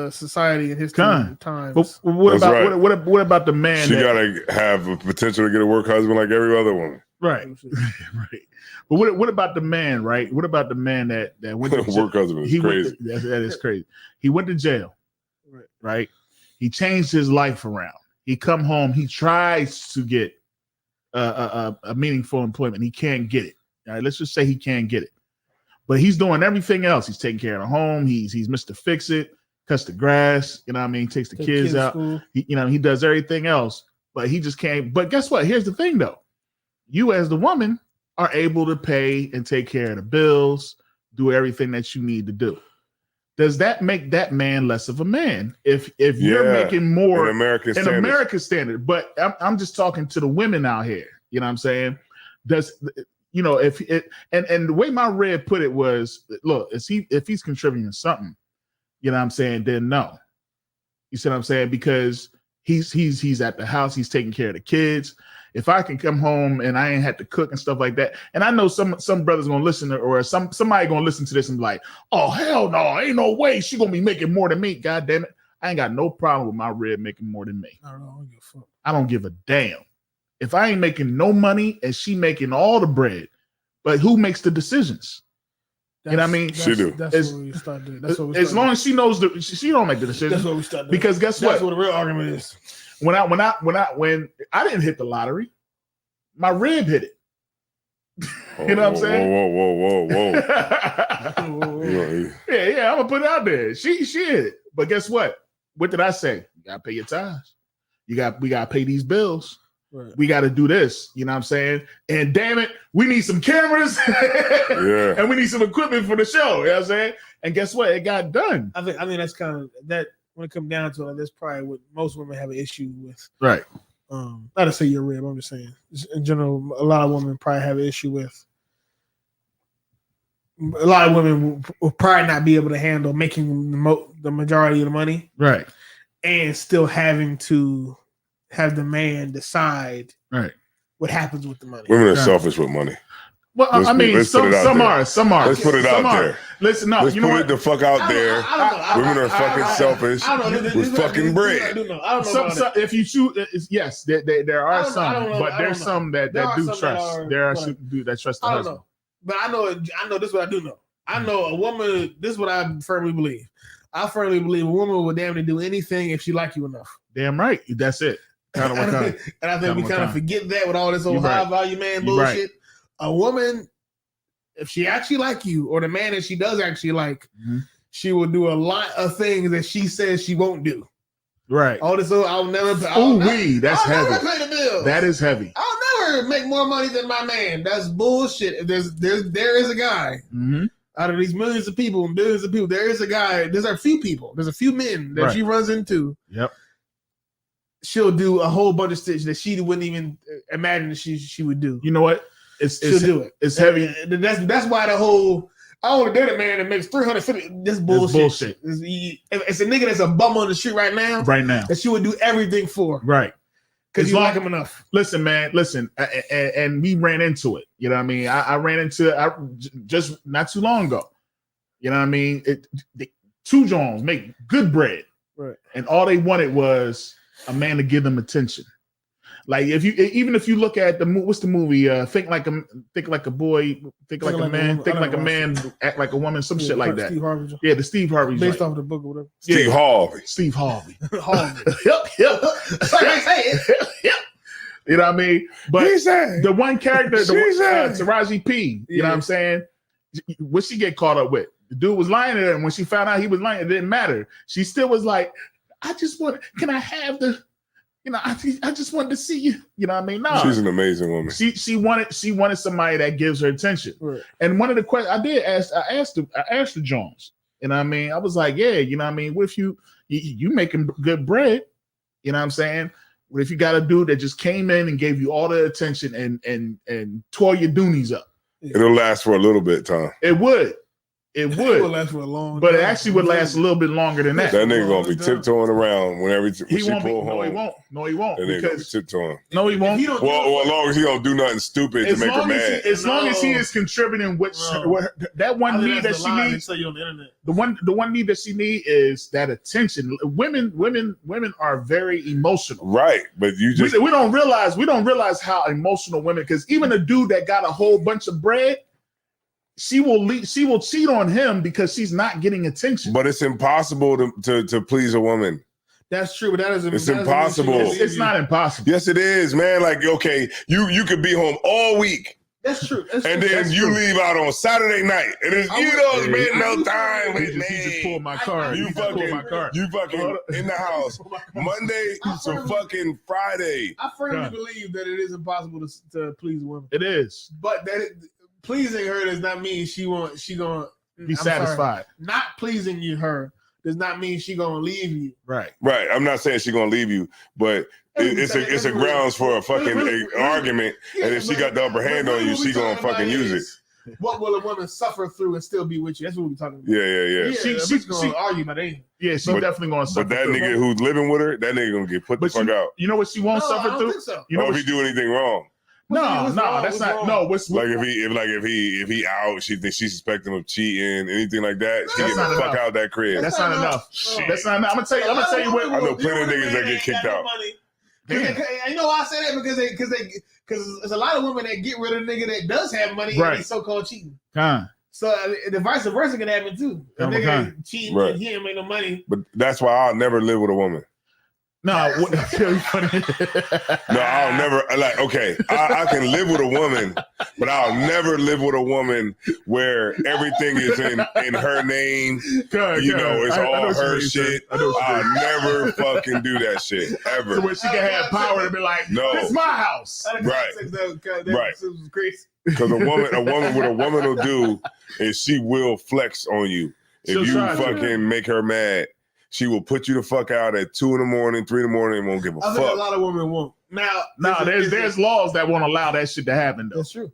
society and history times. What about the man? She gotta have a potential to get a work husband like every other woman. Right. Right. But what about the man, right? What about the man that went to Work husband is crazy. That is crazy. He went to jail, right? He changed his life around. He come home. He tries to get a meaningful employment. He can't get it. All right, let's just say he can't get it. But he's doing everything else. He's taking care of the home. He's Mr. Fix It, cuts the grass. You know what I mean? Takes the kids out. He does everything else. But he just can't. But guess what? Here's the thing, though. You as the woman are able to pay and take care of the bills, do everything that you need to do. Does that make that man less of a man? If you're making more in American standard, but I'm just talking to the women out here. You know what I'm saying? If it and the way my red put it was, look, if he's contributing something, you know what I'm saying, then no. You see what I'm saying? Because he's at the house, he's taking care of the kids. If I can come home and I ain't had to cook and stuff like that, and I know some brothers gonna listen or somebody gonna listen to this and be like, oh hell no, ain't no way she gonna be making more than me. God damn it. I ain't got no problem with my red making more than me. I don't give a damn. If I ain't making no money and she making all the bread, but who makes the decisions? You know what I mean? She do. That's what we start doing. As long as she knows she don't make the decisions. That's what we start doing. Because guess what? That's what the real argument is. When I didn't hit the lottery, my rib hit it. You know what I'm saying? Whoa. Yeah, I'm gonna put it out there. She hit it. But guess what? What did I say? You gotta pay your tithes. We gotta pay these bills. Right. We gotta do this. You know what I'm saying? And damn it, we need some cameras and we need some equipment for the show. You know what I'm saying? And guess what? It got done. I think that's kind of that. When it comes down to it, that's probably what most women have an issue with. Right. Not to say you're rib, I'm just saying. In general, a lot of women probably have an issue with. A lot of women will probably not be able to handle making the majority of the money. Right. And still having to have the man decide what happens with the money. Women are selfish with money. Well, some are. Let's put it out there. Listen, no, let's put it the fuck out there. Women are fucking selfish with fucking bread. If you choose, yes, there are some, but there's some that do trust. There are some that trust the husband. But I know this is what I do know. I know a woman. This is what I firmly believe. I firmly believe a woman will damn to do anything if she like you enough. Damn right. That's it. And I think we kind of forget that with all this old high value man bullshit. Right. A woman, if she actually like you, or the man that she does actually like, she will do a lot of things that she says she won't do. Right. All this, I'll never that's I'll heavy. Never pay the bill. That is heavy. I'll never make more money than my man. That's bullshit. There is a guy out of these millions of people and billions of people. There is a guy. There's a few people. There's a few men that she runs into. Yep. She'll do a whole bunch of stitches that she wouldn't even imagine that she would do. You know what? She'll do it. It's heavy. That's why the whole I only date a man that makes $350. This bullshit. It's a nigga that's a bum on the street right now. That she would do everything for. Right. Because you like him enough. Listen, man. And we ran into it. You know what I mean? I ran into it just not too long ago. You know what I mean? Two Jones make good bread. Right. And all they wanted was a man to give them attention. Like even if you look at what's the movie? Think like a boy, think like a man, think like a man, act like a woman, some shit like that. Steve Harvey. Yeah, the Steve Harvey. Based off the book or whatever. Steve Harvey. Yep. Yep. You know what I mean? But the one character, Taraji P. You know what I'm saying? What she get caught up with? The dude was lying to her, and when she found out he was lying, it didn't matter. She still was like, can I have the? You know, I just wanted to see you. You know what I mean? No, she's an amazing woman. She wanted somebody that gives her attention. Right. And one of the questions I asked the Jones. You know what I mean? I was like, yeah, you know what I mean? What if you making good bread? You know what I'm saying? What if you got a dude that just came in and gave you all the attention and tore your doonies up? It'll last for a little bit, Tom. It would. It It would, will last for a long but time. it actually would last a little bit longer than that. That nigga gonna be tiptoeing around whenever He she won't be. pull home. No, he won't. No, he won't. That nigga gonna be Because tiptoeing. no, he won't. Well, as long as he don't do nothing stupid to make her mad. As long as he is contributing with that one need that she needs. Say you on the internet. The one need that she need is that attention. Women are very emotional. Right, but you just we don't realize how emotional women. Because even a dude that got a whole bunch of bread, she will cheat on him because she's not getting attention. But it's impossible to please a woman. That's true, but that isn't. It's impossible. It's not impossible. Yes, it is, man. Like, okay, you could be home all week. That's true. And then you leave out on Saturday night, and you don't spend no time with me. He just pulled my card. You fucking in the house Monday to fucking Friday. I firmly believe that it is impossible to please women. It is, but pleasing her does not mean she gonna be satisfied. Not pleasing her does not mean she gonna leave you. Right. I'm not saying she gonna leave you, but it's a grounds for a fucking argument. And if she got the upper hand on you, she gonna fucking use it. What will a woman suffer through and still be with you? That's what we're talking about. Yeah. She's gonna argue, but she's definitely gonna suffer. But that nigga who's living with her, that nigga gonna get put the fuck out. You know what she won't suffer through? So. You know if he do anything wrong. No, that's not. No, what's like if he out, she thinks she suspect him of cheating, anything like that. She get the fuck out that crib. That's not enough. That's not enough. I'm gonna tell you what. I know plenty of niggas that get kicked out. You know why I say that? Because there's a lot of women that get rid of a nigga that does have money and he's so-called cheating. So the vice versa can happen too. A nigga cheating and he ain't make no money. But that's why I'll never live with a woman. No, funny. No, I'll never okay. I can live with a woman, but I'll never live with a woman where everything is in her name. It's all her shit. I'll never fucking do that shit ever. So where she can have power to be like, no, it's my house. Right. Because a woman will do is she will flex on you if you fucking make her mad. She will put you the fuck out at 2 a.m, 3 a.m, and won't give a fuck. I think a lot of women won't. Now, there's laws that won't allow that shit to happen though. That's true.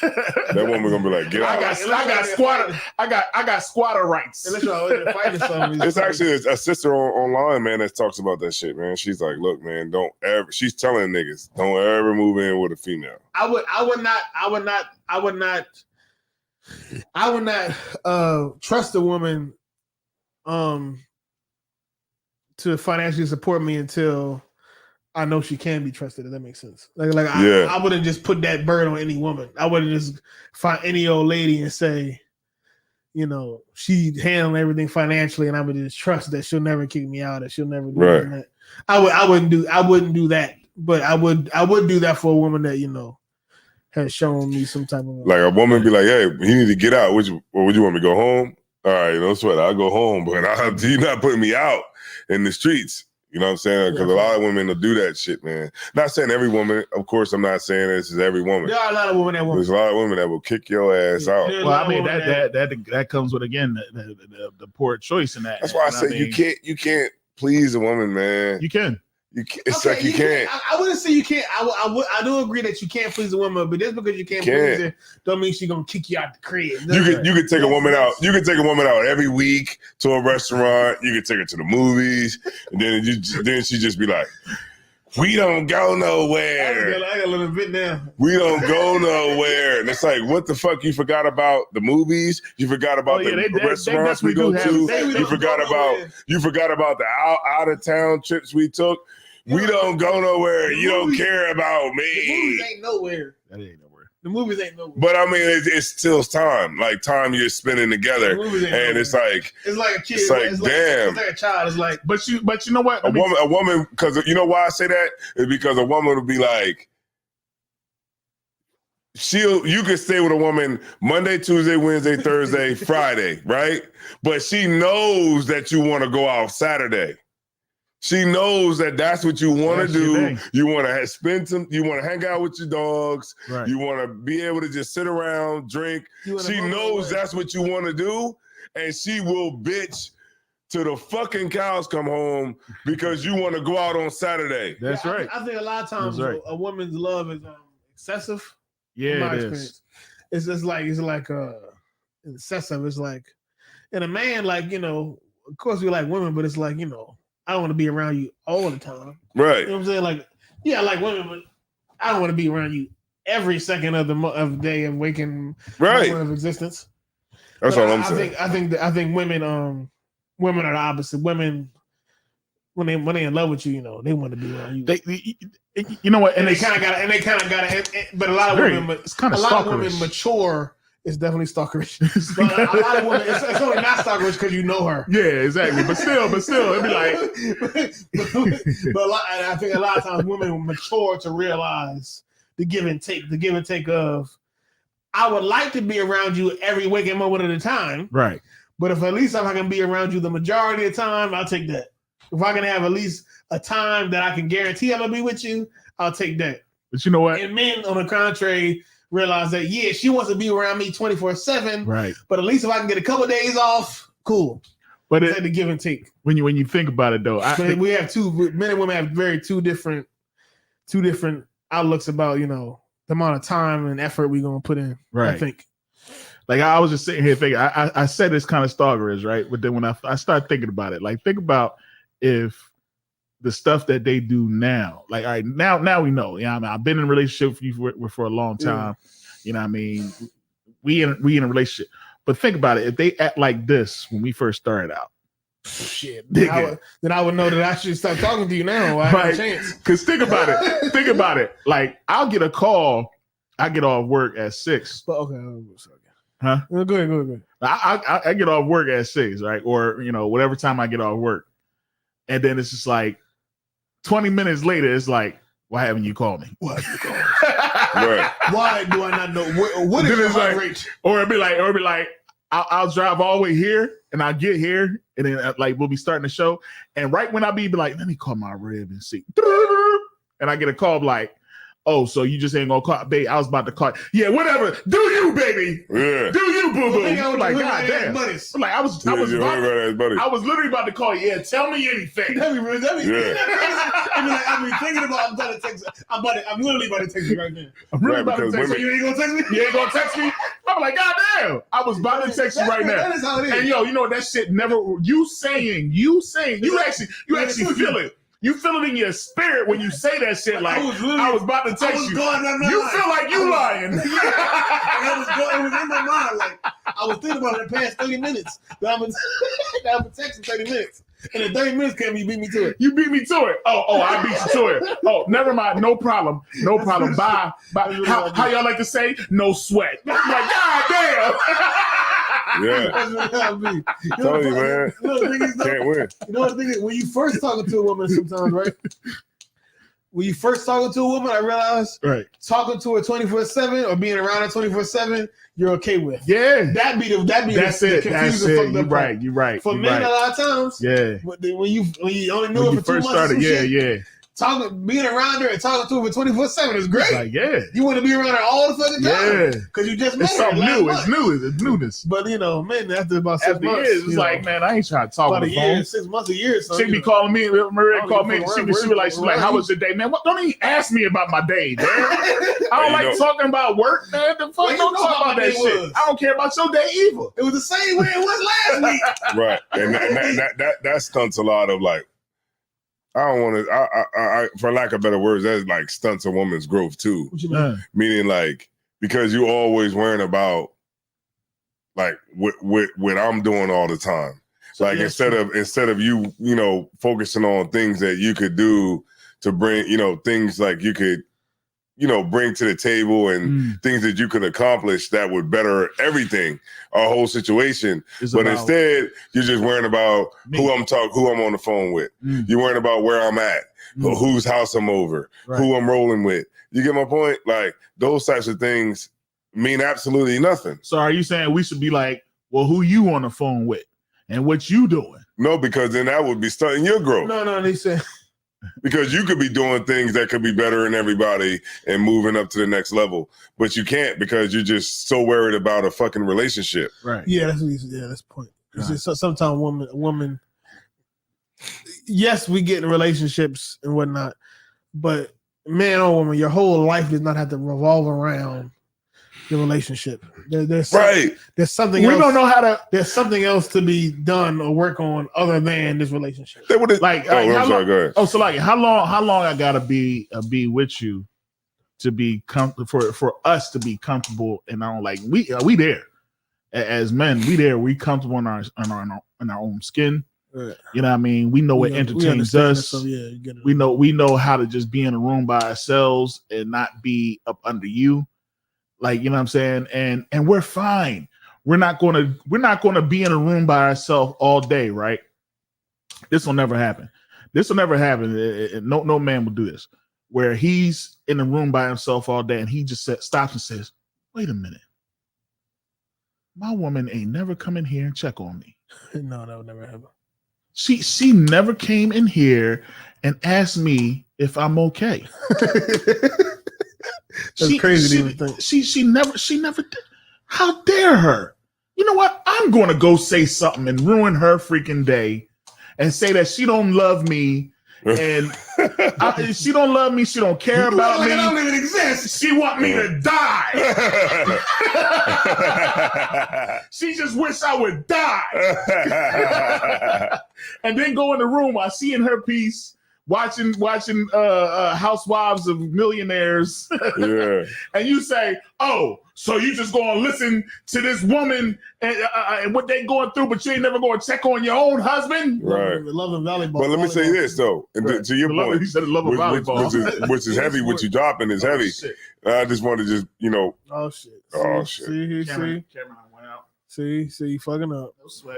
That woman gonna be like, get out. I got squatter rights. It's actually a sister online, man, that talks about that shit, man. She's like, look, man, she's telling niggas, don't ever move in with a female. I would not trust a woman to financially support me until I know she can be trusted. If that makes sense. I wouldn't just put that burden on any woman. I wouldn't just find any old lady and say, she handling everything financially, and I would just trust that she'll never kick me out, that she'll never do that. I wouldn't do that, but I would do that for a woman that has shown me some type of like a woman be like, hey, you need to get out. Would you want me to go home? All right, no sweat. I'll go home, but you're not putting me out in the streets. You know what I'm saying? Because a lot of women will do that shit, man. Not saying every woman. Of course, I'm not saying this is every woman. There are a lot of women that will. There's a lot of women that will kick your ass out. Well, I mean that comes with, again, the poor choice in that. That's why I say you can't please a woman, man. You can. It's like you can't. I wouldn't say you can't. I do agree that you can't please a woman, but just because you can't please her, don't mean she's gonna kick you out the crib. You could take a woman out. You could take a woman out every week to a restaurant. You could take her to the movies, and then she just be like, "We don't go nowhere. I got a little bit now. We don't go nowhere." And it's like, what the fuck? You forgot about the movies? You forgot about the restaurants we go to? You forgot about the out of town trips we took. We don't go nowhere. You don't care about me. The movies ain't nowhere. That ain't nowhere. The movies ain't nowhere. But I mean, it's still time. Like time you're spending together, and it's like a kid. It's like damn. It's like a child. It's like, but you know what? A woman. Because you know why I say that is because a woman will be like, you could stay with a woman Monday, Tuesday, Wednesday, Thursday, Friday, right? But she knows that you want to go out Saturday. She knows that that's what you want to do. You want to you want to hang out with your dogs. Right. You want to be able to just sit around, drink. She knows that's what you want to do. And she will bitch till the fucking cows come home because you want to go out on Saturday. That's right. I think a lot of times a woman's love is excessive. Yeah, it is. It's just like excessive. It's like And a man, like, of course we like women, but it's like, I don't want to be around you all the time. Right. You know what I'm saying? Like, yeah, I like women, but I don't want to be around you every second of the day of waking moment of existence. That's all I'm saying. I think women are the opposite. Women, when they in love with you, they want to be around you. You know what? And they kind of got it. But a lot of women, it's kind of stalkerish. A lot of women mature. It's definitely stalkerish. But a lot of women, it's only not stalkerish because you know her. Yeah, exactly. But still, it'd be like. but I think a lot of times women mature to realize the give and take of, I would like to be around you every waking moment of the time. Right. But if I can be around you the majority of the time, I'll take that. If I can have at least a time that I can guarantee I'm gonna be with you, I'll take that. But you know what? And men, on the contrary, realize that she wants to be around me 24/7. Right. But at least if I can get a couple of days off, cool. But it's like the give and take. When you think about it, though, we have men and women have two different outlooks about the amount of time and effort we're gonna put in. Right. I think. Like I was just sitting here thinking, I said it's kind of stalkerish, right? But then when I start thinking about it, like think about if the stuff that they do now, like all right, now we know. I mean, I've been in a relationship for a long time. You know what I mean? We in a relationship. But think about it, if they act like this when we first started out. Shit. Then I would know that I should start talking to you now. I have a chance. Because think about it. Like I'll get a call, I get off work at 6. But okay. Huh? Go ahead. I get off work at 6, right? Or whatever time I get off work. And then it's just like 20 minutes later, it's like, why haven't you called me? Why haven't you called me? Right. Why do I not know? What is your heart rate? Or it'd be like, I'll drive all the way here and I'll get here and then like we'll be starting the show. And right when I be like, let me call my rib and see. And I get a call like, oh, so you just ain't gonna call, babe? I was about to call. Yeah, whatever. Do you, baby? Yeah. Do you, boo boo? Like, God damn. Like, I was literally about to call you. Yeah, tell me anything. I mean, thinking about. I'm literally about to text you right now. I'm really about to text you. You ain't gonna text me? You ain't gonna text me? I'm like, God damn. I was about to text you right now. That is how it is. And yo, you know that shit never. You actually feel it. You feel it in your spirit when you say that shit. Like I was about to text you. You feel like you lying. It was in my mind. Like I was thinking about it the past 30 minutes. That I'm gonna text in 30 minutes. And in 30 minutes, Cam, you beat me to it. You beat me to it. Oh, I beat you to it. Oh, never mind. No problem. Bye. How y'all like to say? No sweat. I'm like, God damn. Yeah. That's what that'll be. Tell you, man. Can't win. You know what the thing is? When you first talking to a woman sometimes, right? When you first talking to a woman, I realized talking to her 24/7 or being around her 24/7, you're okay with. Yeah. That's it. That's it. You're right. For men, a lot of times, when you only knew her for 2 months, being around her and talking to her for 24/7 is great. Like, you want to be around her all the fucking time. Because you just met her. Something new. It's newness. But men, after about 6 months, it's like, man, I ain't trying to talk about on the phone. 6 months, a year. She be calling me. Maria called me. She was like, how was your day, man? Don't even ask me about my day, man. I don't like talking about work, man. The fuck don't talk about that shit. I don't care about your day either. It was the same way it was last week. Right, and that stunts a lot of like. I don't want to. I for lack of better words, that like stunts a woman's growth too. What you mean? Meaning like because you always worrying about like what I'm doing all the time. So like instead of you focusing on things that you could do to bring things like you could bring to the table and things that you could accomplish that would better everything, our whole situation. But instead, you're just worrying about who I'm on the phone with. You're worrying about where I'm at, whose house I'm over, who I'm rolling with. You get my point? Like those types of things mean absolutely nothing. So are you saying we should be like, well, who you on the phone with and what you doing? No, because then that would be stunting your growth. No, they said. Because you could be doing things that could be better in everybody and moving up to the next level, but you can't because you're just so worried about a fucking relationship. Right. Yeah, that's the point. Right. Sometimes woman. Yes, we get in relationships and whatnot, but man or woman, your whole life does not have to revolve around the relationship. There's Right. There's something We else. don't know how to. There's something else to be done or work on other than this relationship. They would've- Like, oh, I'm how sorry. long- Go ahead. Oh, so like, how long I gotta be with you to be for us to be comfortable, and I don't like we there as men, we comfortable in our own skin. Right. You know what I mean? We know what entertains us. So yeah, you get it. We know how to just be in a room by ourselves and not be up under you. Like, you know what I'm saying? And we're fine. We're not gonna be in a room by ourselves all day, right? This will never happen. No man will do this. Where he's in a room by himself all day and he just stops and says, "Wait a minute. My woman ain't never come in here and check on me." No, that would never happen. She never came in here and asked me if I'm okay. That's crazy to even think. She never did. How dare her? You know what? I'm going to go say something and ruin her freaking day and say that she don't love me and she don't love me. She don't care about me. I don't even exist. She want me to die. She just wish I would die. And then go in the room. I see in her piece watching Housewives of Millionaires. Yeah. And you say, "Oh, so you just going to listen to this woman and what they going through, but you ain't never going to check on your own husband?" Right. Love and volleyball. But let me say this though, and Right. to your point, He said love of volleyball. which is heavy. What you dropping is heavy. Shit. I just want to just Oh shit. Oh, shit. See, Cameron went out. see, you fucking up. No sweat.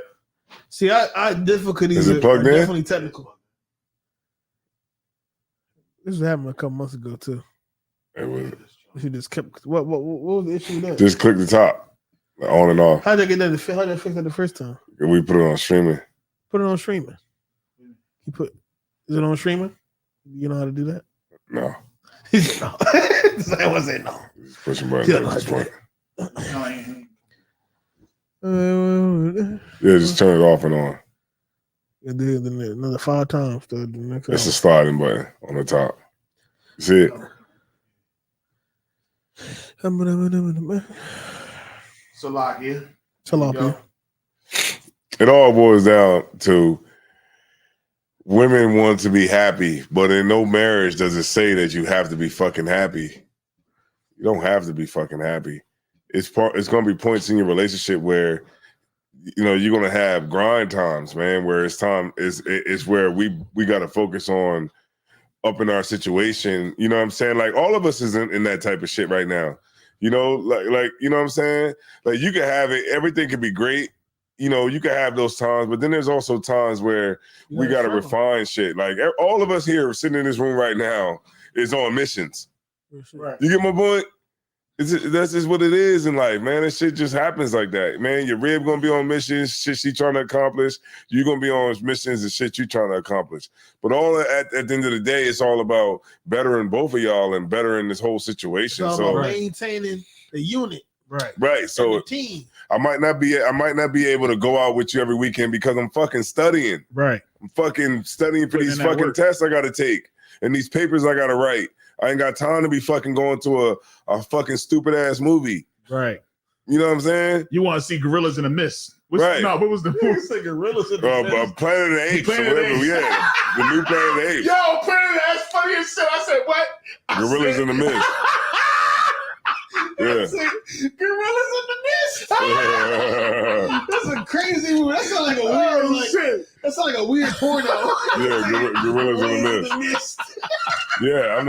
See, I difficulties Is it are plugged in? definitely technical. This was happening a couple months ago too. it was, She just kept. What was the issue there? just click the top, on and off. How'd I get that? How'd I fix that the first time? We put it on streaming. Put it on streaming. Is it on streaming? You know how to do that? No, He said no. I wasn't no. just pushing buttons Yeah, at this point. Yeah, Yeah, just turn it off and on. Another 5 times. The next It's hour. the sliding button on the top. See it? Salakia. Tilapia. It all boils down to women want to be happy, but in no marriage does it say that you have to be fucking happy. You don't have to be fucking happy. It's going to be points in your relationship where you're going to have grind times, man, where it's where we got to focus on upping our situation. You know what I'm saying? Like all of us is in that type of shit right now. Like you know what I'm saying? Like you can have it, everything can be great. You can have those times, but then there's also times where we got to refine shit. Like all of us here sitting in this room right now is on missions. Right. You get my point? That's just what it is in life, man. This shit just happens like that, man. Your rib gonna be on missions, shit she trying to accomplish. You're gonna be on missions and shit you trying to accomplish. But all at the end of the day, it's all about bettering both of y'all and bettering this whole situation. It's all So about maintaining the unit. right. So the team. I might not be able to go out with you every weekend because I'm fucking studying. Right. I'm fucking studying for Putting these in that fucking work. tests I gotta take and these papers I gotta write. I ain't got time to be fucking going to a fucking stupid ass movie. Right. You know what I'm saying? You want to see Gorillas in the Mist? Right. No, what was the Gorillas in the Mist? Planet of the Apes or Planet of the whatever. Apes. Yeah, the new Planet of the Apes. Yo, Planet, that's funny as shit. I said what? Gorillas in the Mist. Yeah. Gorillas in the Mist. That's a crazy movie. That sounds like a weird, shit. that sounds like a weird porno. Yeah, Gorillas in the Mist. Yeah,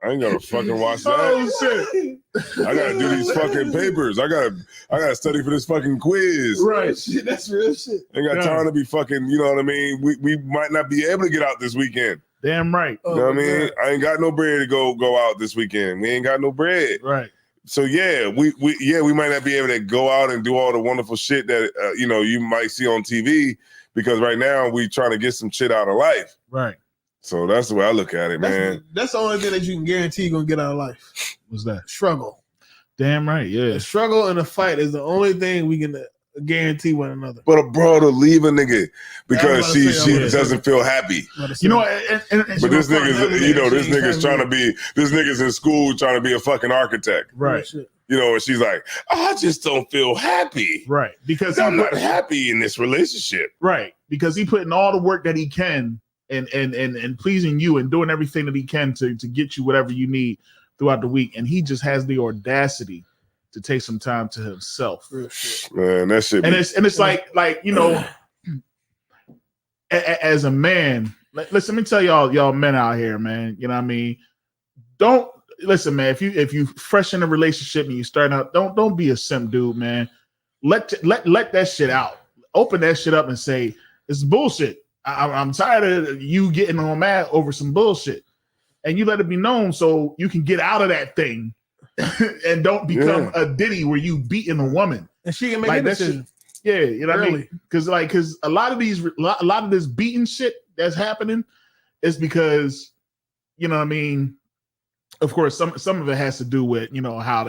I ain't gonna fucking watch that. Oh shit. I gotta do these fucking papers. I gotta study for this fucking quiz. Right. Shit, that's real shit. Ain't got time to be fucking, you know what I mean? We might not be able to get out this weekend. Damn right. You know what I mean? I ain't got no bread to go out this weekend. We ain't got no bread. Right. So yeah, we might not be able to go out and do all the wonderful shit that you might see on TV because right now we trying to get some shit out of life. Right. So that's the way I look at it, man. That's the only thing that you can guarantee you're gonna get out of life. What's that? Struggle. Damn right. Yeah. The struggle and the fight is the only thing we can guarantee one another. But a bro to leave a nigga because she doesn't feel happy. You know, But this nigga's trying to be, this nigga's in school trying to be a fucking architect. Right. You You know, and she's like, I just don't feel happy. Right. Because I'm not happy in this relationship. Right. Because he put in all the work that he can and pleasing you and doing everything that he can to get you whatever you need throughout the week. And he just has the audacity to take some time to himself. Man, that shit. And it's like, you know, as a man, listen, let me tell y'all men out here, man. You know what I mean? Don't listen, man. If you fresh in a relationship and you start out, don't be a simp dude, man. Let that shit out. Open that shit up and say it's bullshit. I'm tired of you getting on mad over some bullshit, and you let it be known so you can get out of that thing and don't become a ditty where you beating a woman and she can make like a decision. Yeah, you know what I mean? Because a lot of this beating shit that's happening is because, you know what I mean. Of course, some of it has to do with, you know, how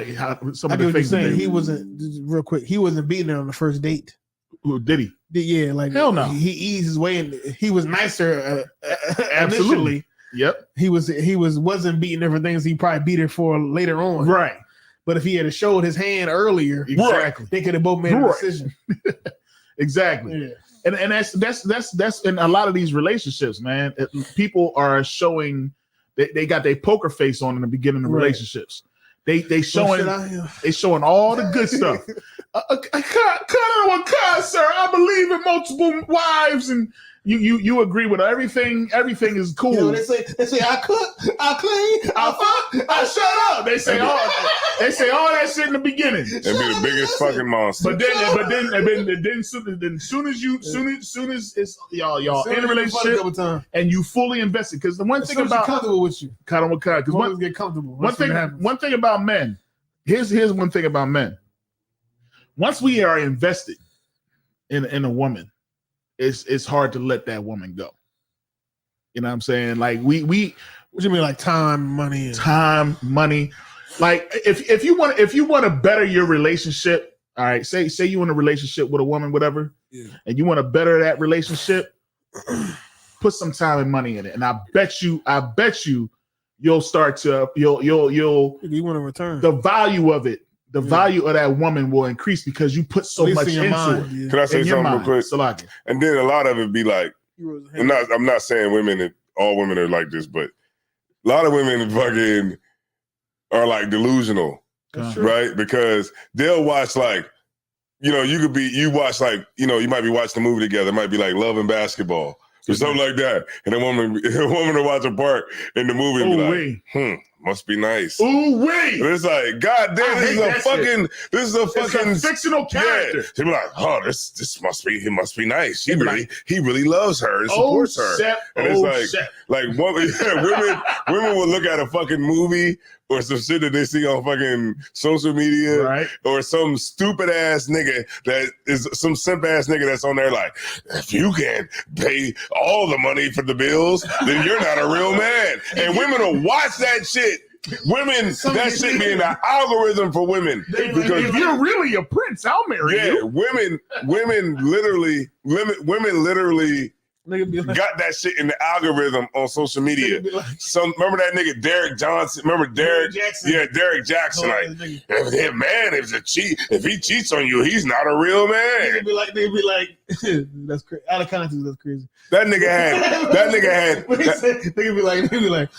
some of the things saying. He wasn't, real quick, he wasn't beating her on the first date. Who did he? Yeah, like hell no. He eased his way in. He was nicer absolutely. Initially. Yep. He wasn't beating her for things he probably beat her for later on. Right. But if he had showed his hand earlier, exactly, they could have both made a decision. Exactly. Yeah. And that's in a lot of these relationships, man. People are showing they got their poker face on in the beginning of relationships. They showing all the good stuff. Sir, I believe in multiple wives, and you agree with everything. Everything is cool. You know, they say I cook, I clean, I fuck, I shut up. They say all that shit in the beginning. And be the biggest fucking monster. But then soon as it's y'all in a relationship and you fully invested, because the one thing about comfortable with you, because get comfortable. One thing about men. Here's one thing about men. Once we are invested in a woman, it's hard to let that woman go. You know what I'm saying? Like we what do you mean, like time, money? Like if you want to better your relationship, all right, say you in a relationship with a woman, whatever, and you want to better that relationship, put some time and money in it. And I bet you you'll start to you want to return the value of it. The value of that woman will increase because you put so much into it. Can I say something real quick? And then a lot of it be like, I'm not saying all women are like this, but a lot of women fucking are like delusional, right? Because they'll watch like, you know, you might be watching a movie together. It might be like Love and Basketball or something like that. And a woman will watch a part in the movie and be like, must be nice. Ooh wee! It's like, God damn, this is a fucking fictional character. Yeah. He'll be like, oh, he must be nice. He really loves her and supports her. And it's like women will look at a fucking movie or some shit that they see on fucking social media, right? Or some stupid ass nigga that is some simp ass nigga that's on there like, if you can't pay all the money for the bills, then you're not a real man. And women will watch that shit. That shit be in the algorithm for women. Because if you're really a prince, I'll marry you. Women literally got that shit in the algorithm on social media. Remember that nigga Derek Johnson? Remember Derek Jackson? Yeah, Derek Jackson. If he cheats on you, he's not a real man. They'd be like, that's crazy. Out of context, that's crazy. That nigga had. They'd be like,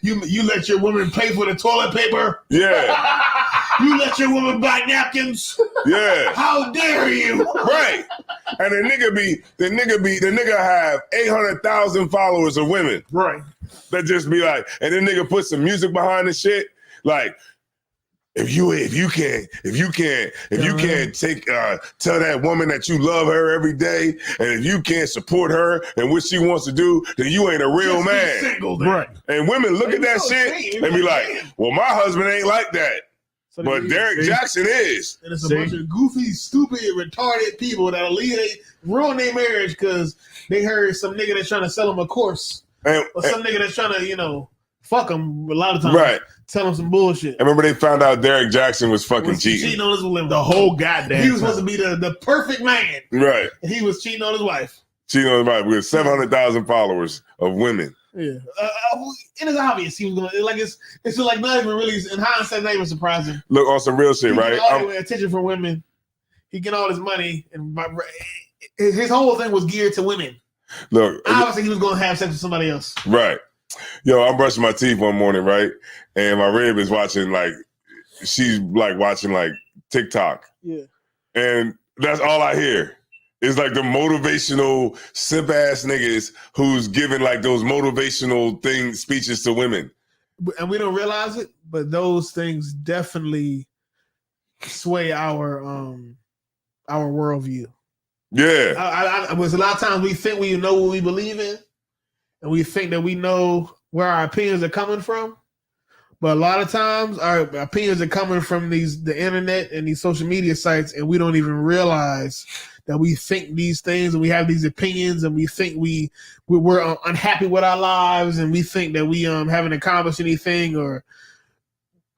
you let your woman pay for the toilet paper? Yeah. You let your woman buy napkins? Yeah. How dare you? Right. And the nigga have 800,000 followers of women. Right. That just be like, and then nigga put some music behind the shit. Like, if you can't tell that woman that you love her every day, and if you can't support her and what she wants to do, then you ain't a real man. Right. And women look at that shit and be like, well, my husband ain't like that. But Derek Jackson is. And it's a bunch of goofy, stupid, retarded people that'll ruin their marriage because they heard some nigga that's trying to sell them a course. Or some nigga that's trying to, fuck them a lot of times. Right. Tell them some bullshit. I remember they found out Derek Jackson was fucking cheating. Cheating on his woman. The whole goddamn He was supposed to be the perfect man. Right. And he was cheating on his wife. Cheating on his wife with 700,000 followers of women. Yeah, it is obvious he was gonna like it's like not even really in hindsight, not even surprising. Look, on some real shit, right? All the attention from women. He get all his money, and his whole thing was geared to women. Look, obviously he was gonna have sex with somebody else. Right. Yo, I'm brushing my teeth one morning, right? And my rib is watching she's watching TikTok. Yeah. And that's all I hear. It's like the motivational simp ass niggas who's giving those motivational speeches to women. And we don't realize it, but those things definitely sway our worldview. Yeah. I was a lot of times we think we know what we believe in, and we think that we know where our opinions are coming from. But a lot of times our opinions are coming from the internet and these social media sites, and we don't even realize that we think these things and we have these opinions, and we think we're unhappy with our lives, and we think that we haven't accomplished anything, or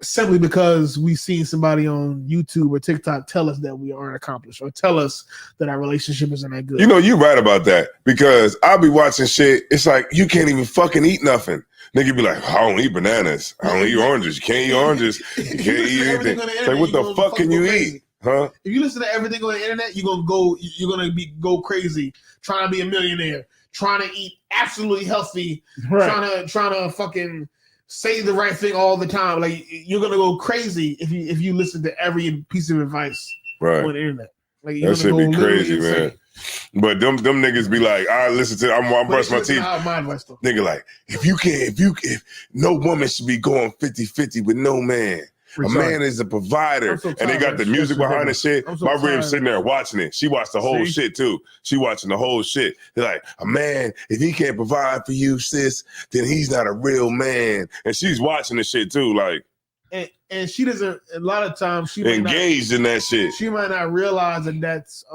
simply because we've seen somebody on YouTube or TikTok tell us that we aren't accomplished, or tell us that our relationship isn't that good. You know, you're right about that, because I'll be watching shit. It's like, you can't even fucking eat nothing. Nigga be like, I don't eat bananas. I don't eat oranges. You can't eat oranges. You can't eat anything. Like, what the fuck can you eat? Huh? If you listen to everything on the internet, you're gonna go crazy trying to be a millionaire, trying to eat absolutely healthy, right. trying to fucking say the right thing all the time. Like, you're gonna go crazy if you listen to every piece of advice on the internet. Like, that shit be crazy, man. But them niggas be like, I listen to, I'm brushing my teeth. Nigga, like, if no woman should be going 50-50 with no man. A man is a provider, and they got the music behind the shit. My rib's sitting there watching it. She watched the whole shit too. She watching the whole shit. They're like, a man, if he can't provide for you, sis, then he's not a real man. And she's watching the shit too, like. And she doesn't. A lot of times she engaged in that shit. She might not realize that that's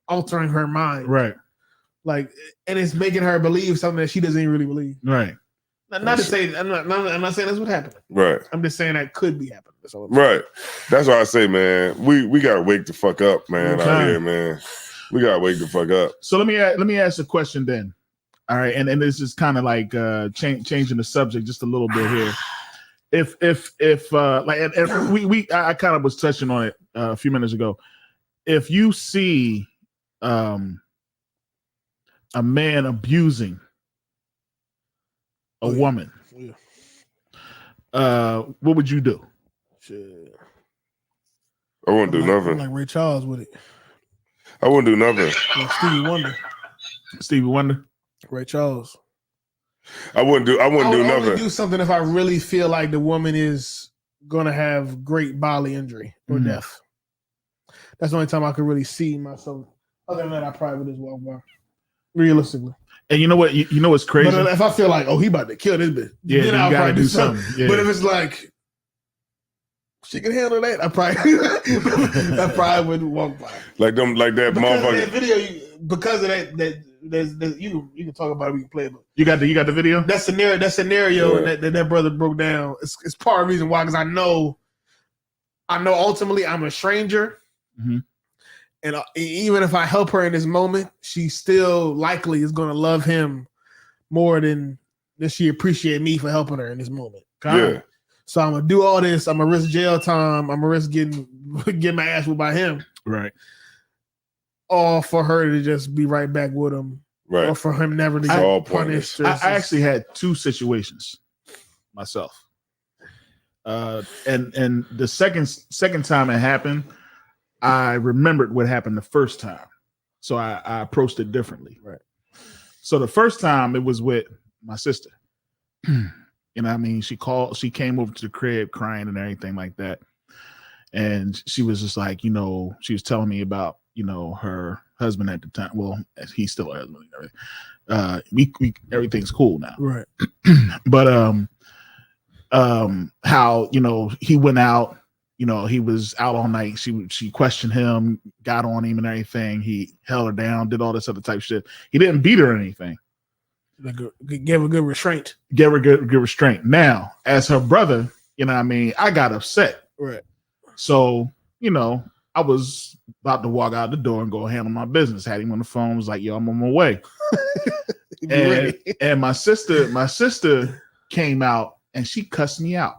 altering her mind, right? Like, and it's making her believe something that she doesn't even really believe, right? Not to say I'm not saying that's what happened. Right. I'm just saying that could be happening. Right. That's why I say, man, we gotta wake the fuck up, man, out here, man. We gotta wake the fuck up. So let me ask a question then. All right, and this is kind of like changing the subject just a little bit here. If I kind of was touching on it a few minutes ago. If you see a man abusing a woman, what would you do? Shit. I wouldn't do nothing. I'm like Ray Charles with it. I wouldn't do nothing. Like Stevie Wonder. Ray Charles. I wouldn't do nothing. I would do something if I really feel like the woman is gonna have great bodily injury or death. That's the only time I could really see myself. Other than that, I probably would just walk by. Realistically. And you know what? You know what's crazy? But if I feel like, he about to kill this bitch, then I'll probably do something. Yeah. But if it's like, she can handle that, I probably wouldn't walk by. Like that motherfucker. That video, because of that you can talk about it, we can play it. But you got the video? That scenario that brother broke down. It's part of the reason why, because I know ultimately I'm a stranger. Mm-hmm. And even if I help her in this moment, she still likely is going to love him more than she appreciate me for helping her in this moment. Yeah. So I'm gonna do all this. I'm gonna risk jail time. I'm gonna risk getting my ass whooped by him. Right. All for her to just be right back with him. Right. Or for him never to get punished. I actually had two situations myself. And the second time it happened, I remembered what happened the first time. So I approached it differently. Right. So the first time it was with my sister. You know what I mean? She came over to the crib crying and everything like that. And she was just like, she was telling me about, her husband at the time. Well, he's still her husband. We everything's cool now. Right. But how, he went out, he was out all night. She questioned him, got on him and everything. He held her down, did all this other type of shit. He didn't beat her or anything. Gave her good restraint. Gave her good restraint. Now, as her brother, I got upset. Right. So, I was about to walk out the door and go handle my business. Had him on the phone, was like, yo, I'm on my way. And my sister came out and she cussed me out.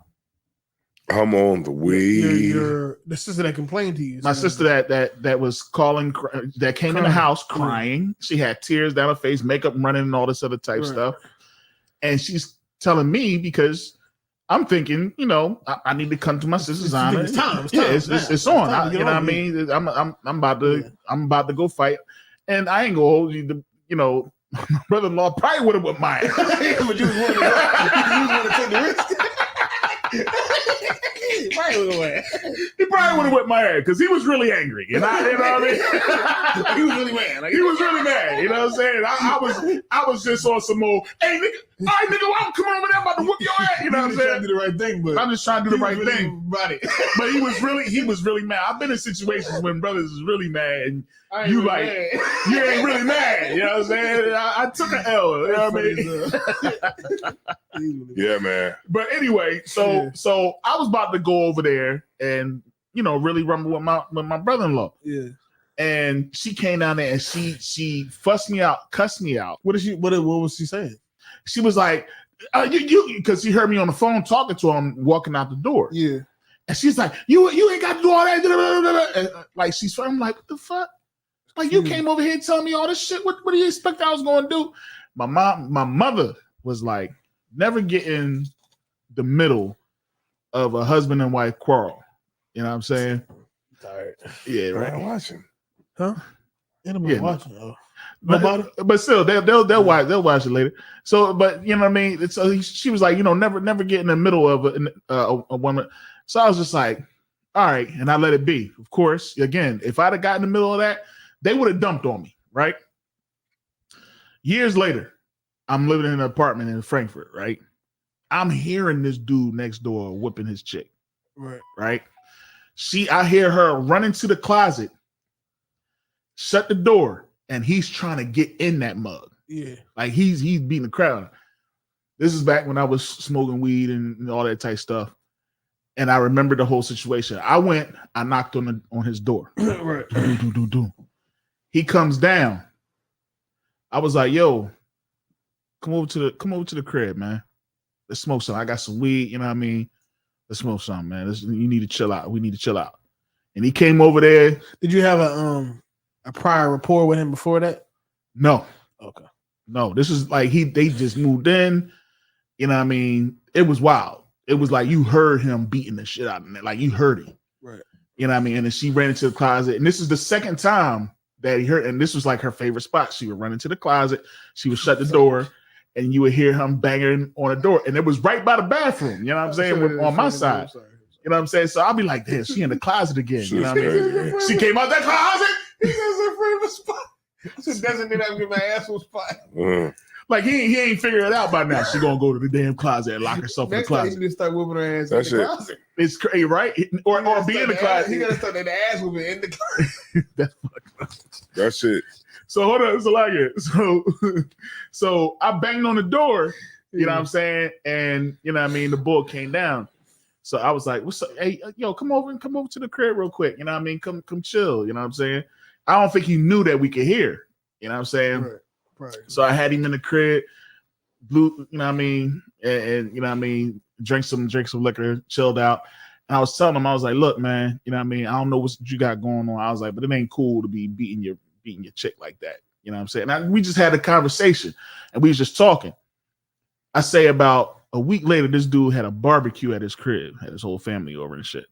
I'm on the weed. The sister that complained to you. My sister that was calling, that came in the house crying. She had tears down her face, makeup running, and all this other type stuff. And she's telling me, because I'm thinking, I need to come to my sister's honor. It's time. It's on. You know what I mean? I'm about to go fight, and I ain't gonna hold you. My brother-in-law probably would have whipped my ass. But you was willing to take the risk. He probably would have whipped my ass because he was really angry. And I, you know what I mean? He was really mad. He was really mad. You know what I'm saying? I was just on some more, hey, nigga, all right, nigga, I'm coming over there, I'm about to whoop your ass. You know what I'm saying? Trying to do the right thing, but I'm just trying to do the right thing. But he was really mad. I've been in situations when brothers is really mad and you really you ain't really mad. You know what I'm saying? I took an L. You know what I mean? Yeah, man. But anyway, so I was about to go over there and really rumble with my brother-in-law. Yeah. And she came down there and she fussed me out, cussed me out. What was she saying? She was like, you because she heard me on the phone talking to him walking out the door. Yeah. And she's like, you ain't got to do all that. And like I'm like, what the fuck? Like, you came over here telling me all this shit. What do you expect I was gonna do? My mother was like, never get in the middle of a husband and wife quarrel. You know what I'm saying? Tired. Yeah, right. I'm watching. Huh? Yeah, watching. But still, they'll watch it later. So, but you know what I mean. So she was like, never get in the middle of a woman. So I was just like, all right, and I let it be. Of course, again, if I'd have gotten in the middle of that, they would have dumped on me, right? Years later, I'm living in an apartment in Frankfurt, right? I'm hearing this dude next door whipping his chick, right? I hear her run into the closet, shut the door, and he's trying to get in that mug. Yeah. Like he's beating the crowd. This is back when I was smoking weed and all that type stuff. And I remember the whole situation. I knocked on his door. Right. He comes down. I was like, yo, come over to the crib, man. Let's smoke some. I got some weed, you know what I mean? Let's smoke some, man. You need to chill out. We need to chill out. And he came over there. Did you have a prior rapport with him before that? No. Okay. No, this is like they just moved in. You know what I mean? It was wild. It was like you heard him beating the shit out of it. Like you heard him. Right. You know what I mean? And then she ran into the closet. And this is the second time that he heard, and this was like her favorite spot. She would run into the closet, she would shut the door, and you would hear him banging on the door. And it was right by the bathroom, you know what I'm saying? On my side. You know what I'm saying? So I'll be like, damn, she in the closet again. You know what I mean? She came out that closet. He has her favorite spot. She doesn't need to get my asshole spot. Like he ain't figured it out by now. She gonna go to the damn closet and lock herself in the closet. He need to start whooping her ass That's in the closet. It's crazy, right? Or be in the closet. He gotta start that ass whooping in the closet. That's fucked up. That's it. So hold on. So I banged on the door, you know what I'm saying? And you know what I mean, the bull came down. So I was like, what's up? Hey, yo, come over to the crib real quick. You know what I mean? Come chill. You know what I'm saying? I don't think he knew that we could hear. You know what I'm saying? Right. So I had him in the crib, you know what I mean? And you know what I mean? Drink some liquor, chilled out. And I was telling him, I was like, look, man, you know what I mean? I don't know what you got going on. I was like, but it ain't cool to be beating your chick like that. You know what I'm saying? And we just had a conversation and we was just talking. I say about a week later, this dude had a barbecue at his crib, had his whole family over and shit.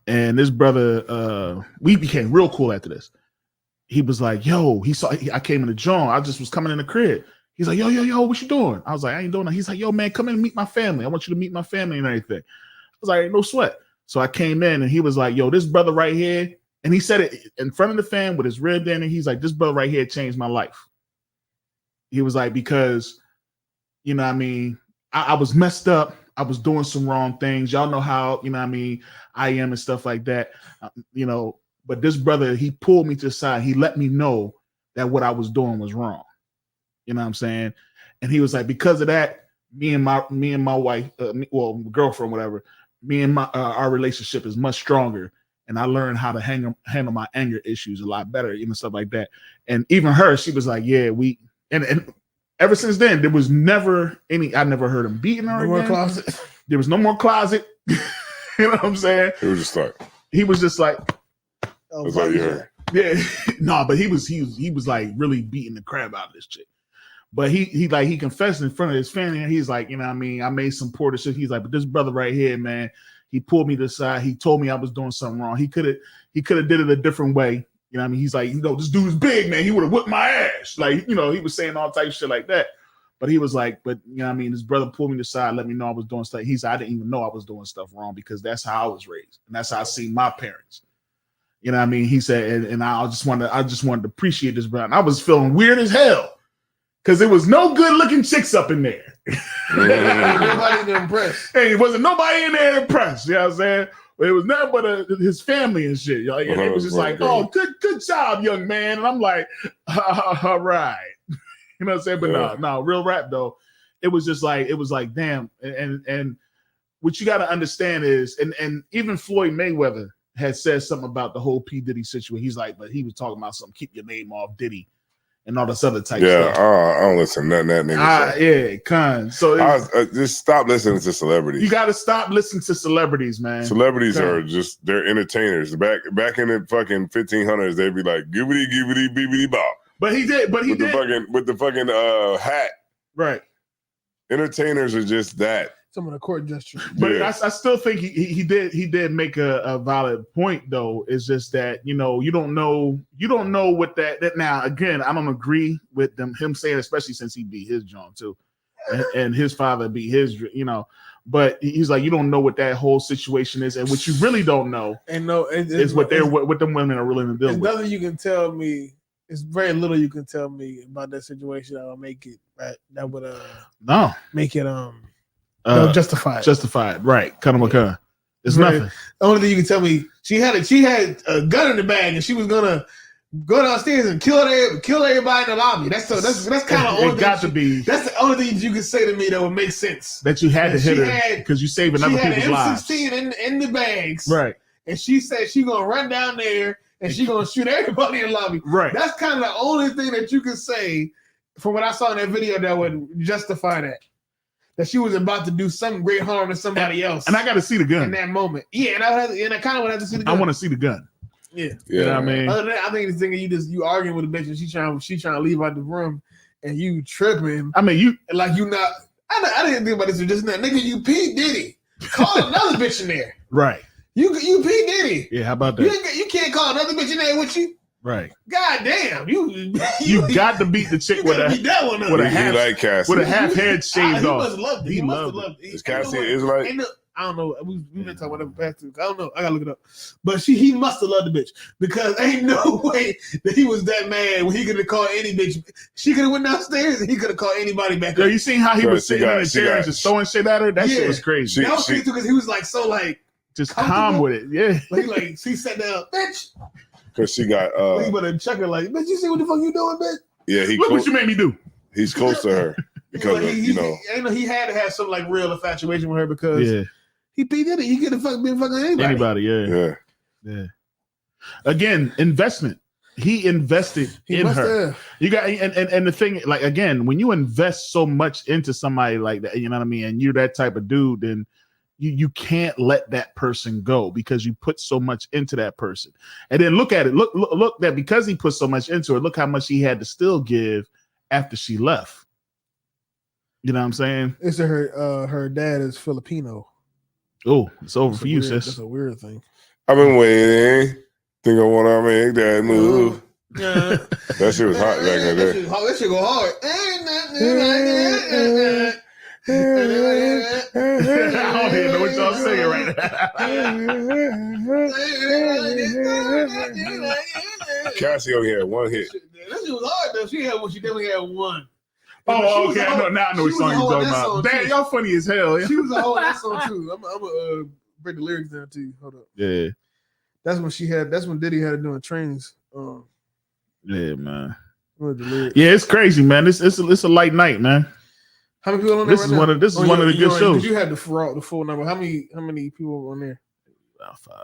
And this brother, we became real cool after this. He was like, yo, I came in the joint. I just was coming in the crib. He's like, yo, what you doing? I was like, I ain't doing that. He's like, yo, man, come in and meet my family. I want you to meet my family and everything. I was like, no sweat. So I came in and he was like, yo, this brother right here. And he said it in front of the fan with his rib in, and he's like, this brother right here changed my life. He was like, because, you know what I mean, I was messed up. I was doing some wrong things. Y'all know how, you know what I mean, I am and stuff like that, you know. But this brother, he pulled me to the side. He let me know that what I was doing was wrong. You know what I'm saying? And he was like, because of that, me and my wife, girlfriend, whatever, our relationship is much stronger. And I learned how to handle my anger issues a lot better, you know, stuff like that. And even her, she was like, yeah, and ever since then, there was never any. I never heard him beating her. No more closet. There was no more closet. You know what I'm saying? It was just like he was just like. That's all you heard. Yeah, no, but he was like really beating the crap out of this chick. But he confessed in front of his family, and he's like, you know what I mean? I made some poor decisions. He's like, but this brother right here, man, he pulled me to the side. He told me I was doing something wrong. He could have did it a different way. You know what I mean? He's like, this dude is big, man. He would have whipped my ass. Like, he was saying all types of shit like that. But he was like, but you know what I mean? His brother pulled me to the side, let me know I was doing stuff. He said, I didn't even know I was doing stuff wrong because that's how I was raised. And that's how I see my parents. You know what I mean? He said, and I just wanted to appreciate this brother. And I was feeling weird as hell because there was no good looking chicks up in there. Nobody impressed. Hey, it wasn't nobody in there impressed. You know what I'm saying? It was nothing but his family and shit. Like, and it was just like, oh, good job, young man. And I'm like, all right. You know what I'm saying? But no, real rap though. It was like, damn. And what you got to understand is, and even Floyd Mayweather had said something about the whole P. Diddy situation. He's like, but he was talking about something, keep your name off Diddy and all this other type stuff. Yeah, I don't listen to nothing that nigga. Yeah, con. So just stop listening to celebrities. You got to stop listening to celebrities, man. Celebrities are just, they're entertainers. Back in the fucking 1500s, they'd be like, gibbity, gibbity, bibbity, bop. But he did. With the fucking hat. Right. Entertainers are just that. Some of the court gestures. But yeah. I still think he did make a valid point though. It's just that you don't know what that now again. I don't agree with him saying, especially since he beat his John too, and his father beat his But he's like, you don't know what that whole situation is, and what you really don't know is what them women are really dealing with. Nothing you can tell me. It's very little you can tell me about that situation that will make it right. That would make it justified. Justified, right? Kind of a It's nothing. The only thing you can tell me, she had a gun in the bag, and she was gonna go downstairs and kill everybody in the lobby. That's kind of it got to be. That's the only thing you can say to me that would make sense. That you had to hit her because you saving other people's lives. She had an M16 in the bags, right? And she said she gonna run down there and she gonna shoot everybody in the lobby, right? That's kind of the only thing that you can say from what I saw in that video that would justify that. That she was about to do some great harm to somebody else. And I got to see the gun. In that moment. Yeah, and I kind of want to see the gun. I want to see the gun. Yeah. You know what I mean? Other than that, I think the thing is you arguing with a bitch and she trying to leave out the room and you tripping. I mean, I didn't think about this just now. Nigga, you P. Diddy. Call another bitch in there. Right. You P. Diddy. Yeah, how about that? You can't call another bitch in there with you. Right. God damn. You got to beat the chick with a half head shaved off. He must have loved it. Is Cassie Israelite? I don't know. We've been talking about that past 2. I don't know. I gotta look it up. But he must have loved the bitch because ain't no way that he was that mad when he could have called any bitch. She could have went downstairs and he could have called anybody back. Yo, you seen how he was sitting in the chair and just throwing shit at her? That shit was crazy. That was crazy too because he was like so like just calm with it. Yeah. Like he sat down, bitch. Because she got he better check her like, bitch, you see what the fuck you doing, bitch? Yeah, look what you made me do. He's close to her because he had to have some like real infatuation with her because he did it. He could have been fucking anybody. Yeah. Again, investment. He invested in her. You got and the thing, like again, when you invest so much into somebody like that, you know what I mean, and you're that type of dude, then you can't let that person go because you put so much into that person. And then look at it. Look that because he put so much into her, look how much he had to still give after she left. You know what I'm saying? It's her dad is Filipino. Oh, it's over for you, sis. That's a weird thing. I've been waiting. Think I want to make that move. That shit was hot back in the day. That shit go hard. I don't even know what y'all saying right now. Cassie only had one hit. That shit was hard though. She definitely had one. Oh, okay. Now I know what song you're talking about. Damn, y'all funny as hell. She was a whole that song too. I'm gonna break the lyrics down to you. Hold up. Yeah. That's when Diddy had it doing trains. Yeah, man. Yeah, it's crazy, man. It's a light night, man. How many people on there? This is one of the good shows. Did you have the full number? How many people were on there? About 5.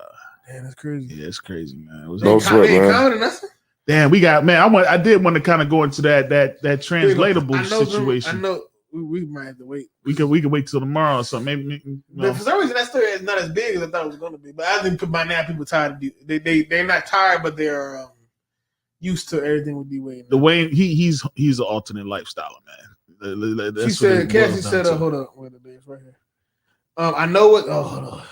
Damn, that's crazy. Yeah, it's crazy, man. No sweat, man. Nothing? Damn, we got I did want to kind of go into that translatable situation. I know we might have to wait. We can wait till tomorrow or something. Maybe for some reason that story is not as big as I thought it was going to be. But I think by now people tired of they're not tired, but they're used to everything with D-Wade. The Wayne he's an alternate lifestyle, man. She said, Cassie said, hold up, wait a minute, it's right here. I know what. Oh, hold on.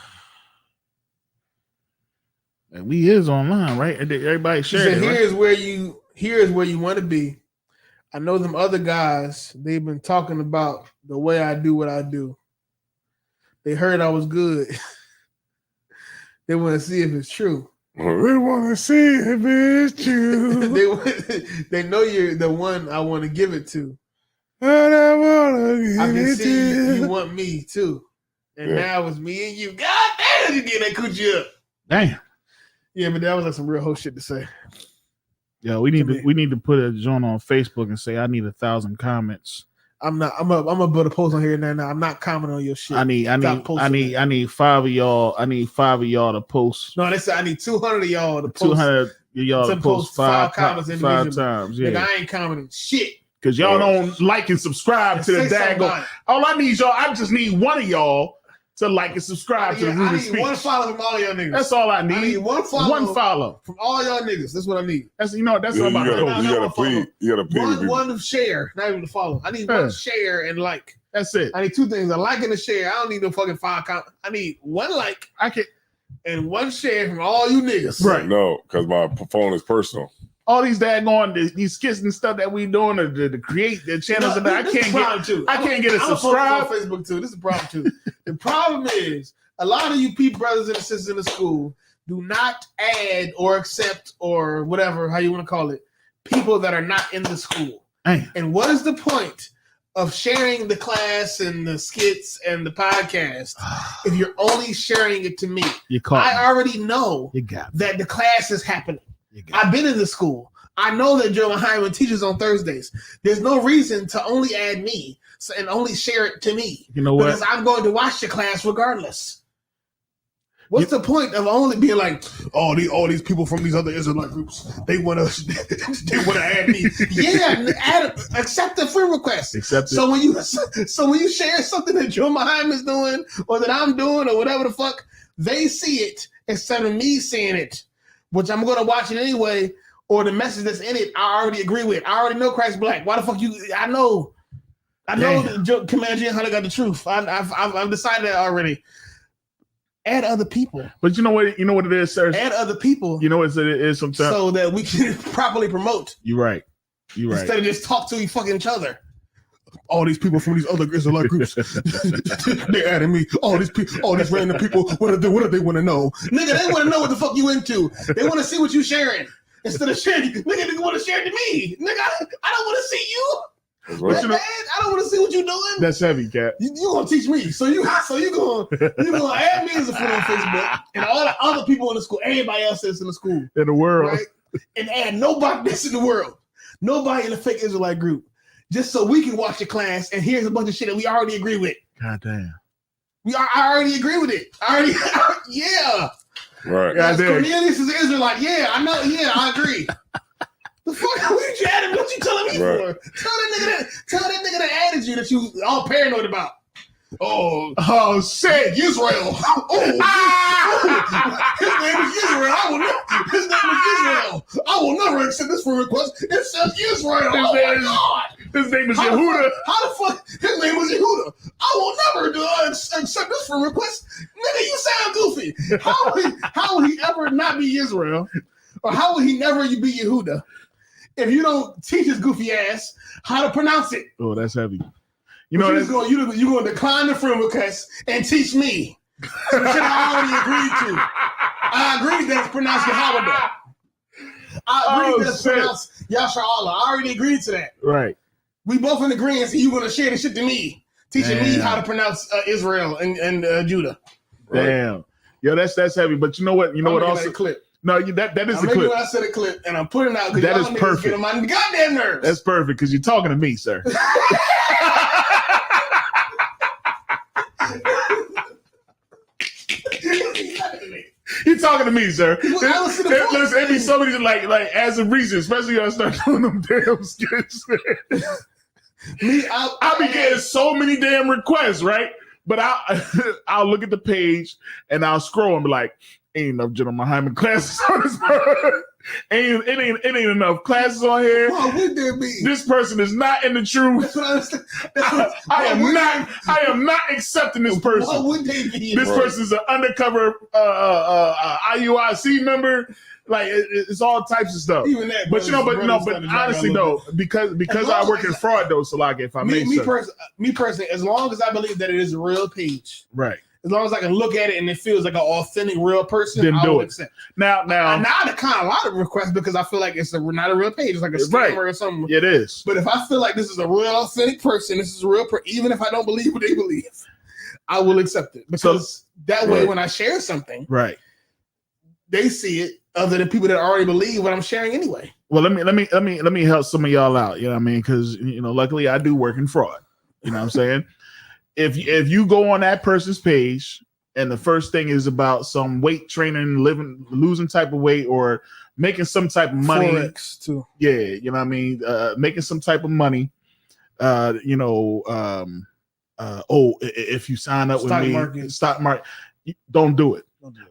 And we is online, right? Everybody sharing. He said, here's where you want to be. I know them other guys, they've been talking about the way I do what I do. They heard I was good. They want to see if it's true. They want to see if it's true. they know you're the one I want to give it to. And I want to give I can it see to you want me too. And now it's me and you. God damn, you get that coochie up. Damn. Yeah, but that was like some real whole shit to say. Yeah, we need to put a joint on Facebook and say I need 1,000 comments. I'm gonna put a post on here now. I'm not commenting on your shit. I need 5 of y'all. I need 5 of y'all to post. No, I need 200 of y'all to post. 200 of y'all to post 5 comments 5 times. Yeah, like, I ain't commenting shit because y'all don't like and subscribe to the daggone. All I need y'all. I just need one of y'all to like and subscribe to the Rudy Speech. I need one follow from all y'all niggas. That's all I need. I need one follow from all y'all niggas. That's what I need. That's all about. You gotta please. One share, not even to follow. I need one share and like. That's it. I need 2 things: a like and a share. I don't need no fucking 5 comments. I need 1 like. And 1 share from all you niggas. Right? No, because my phone is personal. All these daggone these skits and stuff that we doing to create the channels, and I can't get a subscribe on Facebook too. This is a problem too. The problem is a lot of you people, brothers and sisters in the school, do not add or accept or whatever how you want to call it people that are not in the school. Damn. And what is the point of sharing the class and the skits and the podcast if you're only sharing it to me? I already know that the class is happening. I've been in the school. I know that Joe Hyman teaches on Thursdays. There's no reason to only add me and only share it to me. You know what? Because I'm going to watch the class regardless. What's the point of only being like, all these people from these other Israelite groups, they want to add me? Yeah, accept the friend request. Accept it. So when you share something that Joe Hyman is doing or that I'm doing or whatever the fuck, they see it instead of me seeing it, which I'm going to watch it anyway, or the message that's in it, I already agree with. I already know Christ Black. Why the fuck I know that Commander G and Hunter got the truth. I've decided that already. Add other people. But you know what it is, sir? Add other people. You know what it is sometimes? So that we can properly promote. You're right. Instead of just talk to each other. All these people from these other Israelite groups, they're adding me. All these random people, what do they want to know? Nigga, they want to know what the fuck you into. They want to see what you sharing. Instead of sharing, nigga, they want to share it to me. Nigga, I don't want to see you. I don't want to see what you're doing. That's heavy, Cap. You gonna teach me. So you gonna add me as a friend on Facebook and all the other people in the school, everybody else that's in the school. In the world. Right? And add nobody that's in the world. Nobody in the fake Israelite group. Just so we can watch the class and here's a bunch of shit that we already agree with. God damn. I already agree with it. Yeah. Right. Yes, Cornelius is Israelite. Yeah, I know. Yeah, I agree. The fuck are you adding? What you telling me for? Tell that nigga that added you that you all paranoid about. Oh shit, Israel. His name is Israel. I will never accept this friend request. It says Israel. His name is Yehuda. How the fuck? His name was Yehuda. I will never accept this friend request. Nigga, you sound goofy. How would he ever not be Israel? Or how would he never be Yehuda if you don't teach his goofy ass how to pronounce it? Oh, that's heavy. You're going to decline the friend request and teach me. Some shit I already agreed to. I agreed that it's pronounced Yehuda. I agreed that it's pronounced Yasha Allah. I already agreed to that. Right. We both in agreement. So you're going to share this shit to me, teaching me how to pronounce Israel and Judah. Right? Damn. Yo, that's heavy. But you know what? You know what? Also, clip. No, that is the clip. I said a clip, and I'm putting it out because that is perfect. Get on my goddamn nerves. That's perfect because you're talking to me, sir. He's talking to me, sir. Listen, it be so many like as a reason, especially when I start doing them damn skits. I be getting so many damn requests, right? But I'll look at the page and I'll scroll and be like, ain't enough General Muhammad classes on this. It ain't enough classes on here. Why would there be? This person is not in the truth. I am not accepting this person. Why would they be? This person's an undercover IUIC member. Like it's all types of stuff. Even that, but honestly though, because I work in fraud though, so like if I me personally, as long as I believe that it is a real page, right? As long as I can look at it and it feels like an authentic real person, then do it. Accept. Now I decline a lot of requests because I feel like it's not a real page. It's like a scammer or something. It is. But if I feel like this is a real authentic person, this is a real even if I don't believe what they believe, I will accept it because that way when I share something, right, they see it. Other than people that already believe what I'm sharing anyway. Well, let me help some of y'all out. You know what I mean? Because luckily I do work in fraud. You know what I'm saying? If you go on that person's page and the first thing is about some weight training, losing type of weight, or making some type of money, Forex too. Yeah, you know what I mean? Making some type of money. If you sign up with me, stock market, don't do it.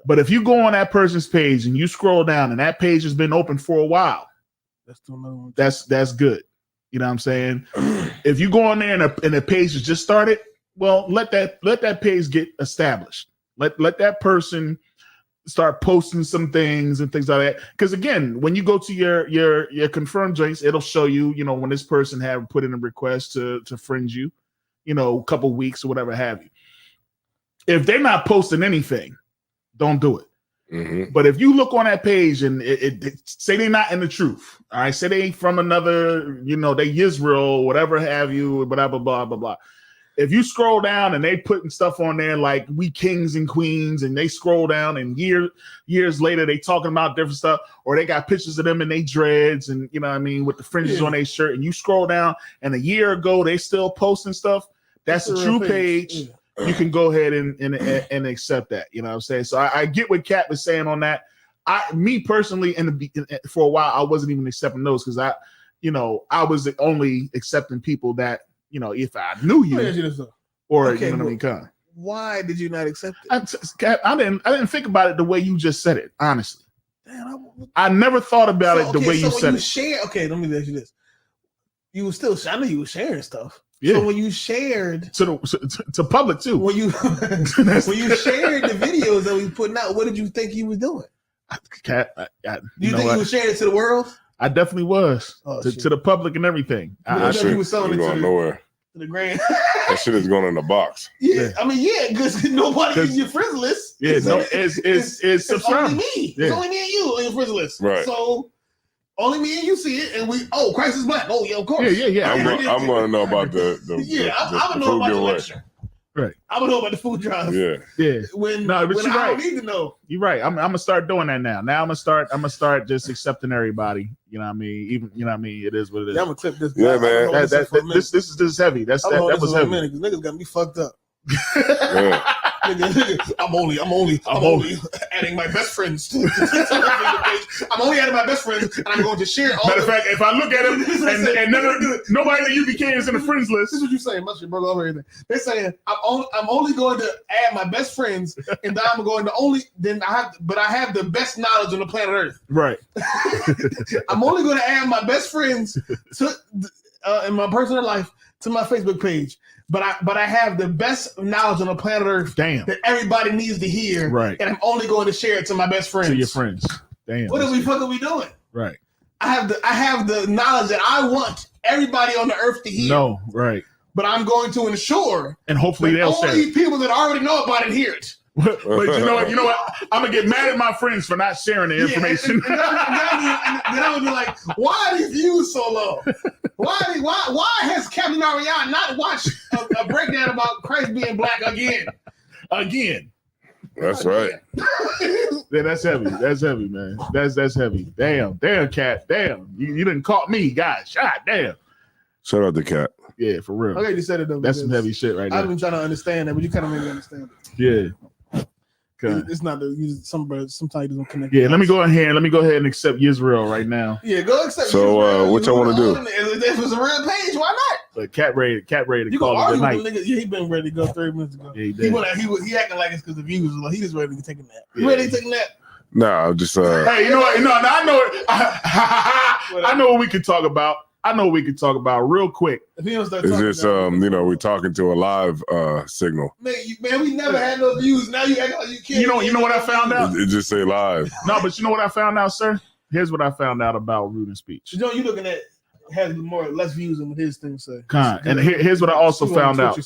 But if you go on that person's page and you scroll down and that page has been open for a while, that's good. You know what I'm saying? If you go on there and the page has just started, well, let that page get established. Let that person start posting some things and things like that. Because again, when you go to your confirmed joints, it'll show you, when this person have put in a request to friend you, a couple weeks or whatever have you. If they're not posting anything, don't do it. Mm-hmm. But if you look on that page and it say they're not in the truth, all right, say they from another, they Israel, whatever have you, blah, blah, blah, blah, blah. If you scroll down and they putting stuff on there like we kings and queens, and they scroll down and years later they talking about different stuff, or they got pictures of them in they dreads and with the fringes on their shirt, and you scroll down and a year ago they still posting stuff, that's a true page. Yeah. You can go ahead and accept that. You know what I'm saying? So I get what Kat was saying on that. Me personally, for a while, I wasn't even accepting those because I was only accepting people that, if I knew you or come. Why did you not accept it? I didn't think about it the way you just said it. Honestly, I never thought about it the way you said it. Okay, let me ask you this: you were still. I know you were sharing stuff. Yeah. So when you shared to public too, when you shared the videos that we putting out, what did you think you was doing? Kat, you think you was sharing it to the world? I definitely was to the public and everything. I thought you was selling it nowhere. To the grand. That shit is going in the box. Yeah. I mean, because nobody is your friends list. Yeah, it's only me. Yeah. It's only me and you on your friends list. Right. So only me and you see it, and Christ is black. Oh yeah, of course. Yeah. I'm going to know about the I'm gonna know about the lecture. Right. I'm gonna know about the food drive. Yeah. When I don't need to know. You're right. I'm gonna start doing that now. Now I'm gonna start just accepting everybody. You know what I mean? Even it is what it is. Yeah, I'm gonna clip this. Yeah, man. This is heavy. That was heavy. Niggas got me fucked up. Yeah. I'm only adding my best friends to the page. I'm only adding my best friends, and I'm going to share all. Matter of fact, if I look at them and nobody that you became is in the friends list. This is what you're saying. Must be broke over everything. They're saying I'm only going to add my best friends, and then I'm going to I have the best knowledge on the planet Earth. Right. I'm only going to add my best friends to in my personal life to my Facebook page. But I have the best knowledge on the planet Earth that everybody needs to hear. Right. And I'm only going to share it to my best friends. To your friends. Damn. What are we doing? Right. I have the knowledge that I want everybody on the earth to hear. No, right. But I'm going to ensure and hopefully they'll share only people that already know about it hear it. But you know what? I'm gonna get mad at my friends for not sharing the information. And then I would be like, why are these views so low? Why has Captain Ariane not watched a breakdown about Christ being black again? That's right. Yeah, that's heavy. That's heavy, man. That's heavy. Damn, Kat. Damn. You didn't caught me, guys. God damn. Shout out to Kat. Yeah, for real. Okay, you said it though. That's some heavy shit right now. I've been trying to understand that, but you kind of made me understand it. Yeah. It's not sometimes you don't connect. Yeah, let me go ahead and accept Yisrael right now. Yeah, go accept. So what y'all want to do? If this was a real page, why not? But Cat ready to You call gonna it a argue night. with the nigga? Yeah, he been ready to go 30 minutes ago. Yeah, he did. He acting like it's because the views. Like, he just ready to take a nap. Yeah. Ready to take a nap? Nah, I'm just Hey, you know what? No, I know it. I know what we can talk about. Real quick. If he don't start it's talking just now, we're talking to a live signal. Man, we never had no views. Now you act like you can't. You know what I found out? It just say live. No, but you know what I found out, sir? Here's what I found out about rude speech. You know, you looking at has less views than what his thing say. And here's what I also found out.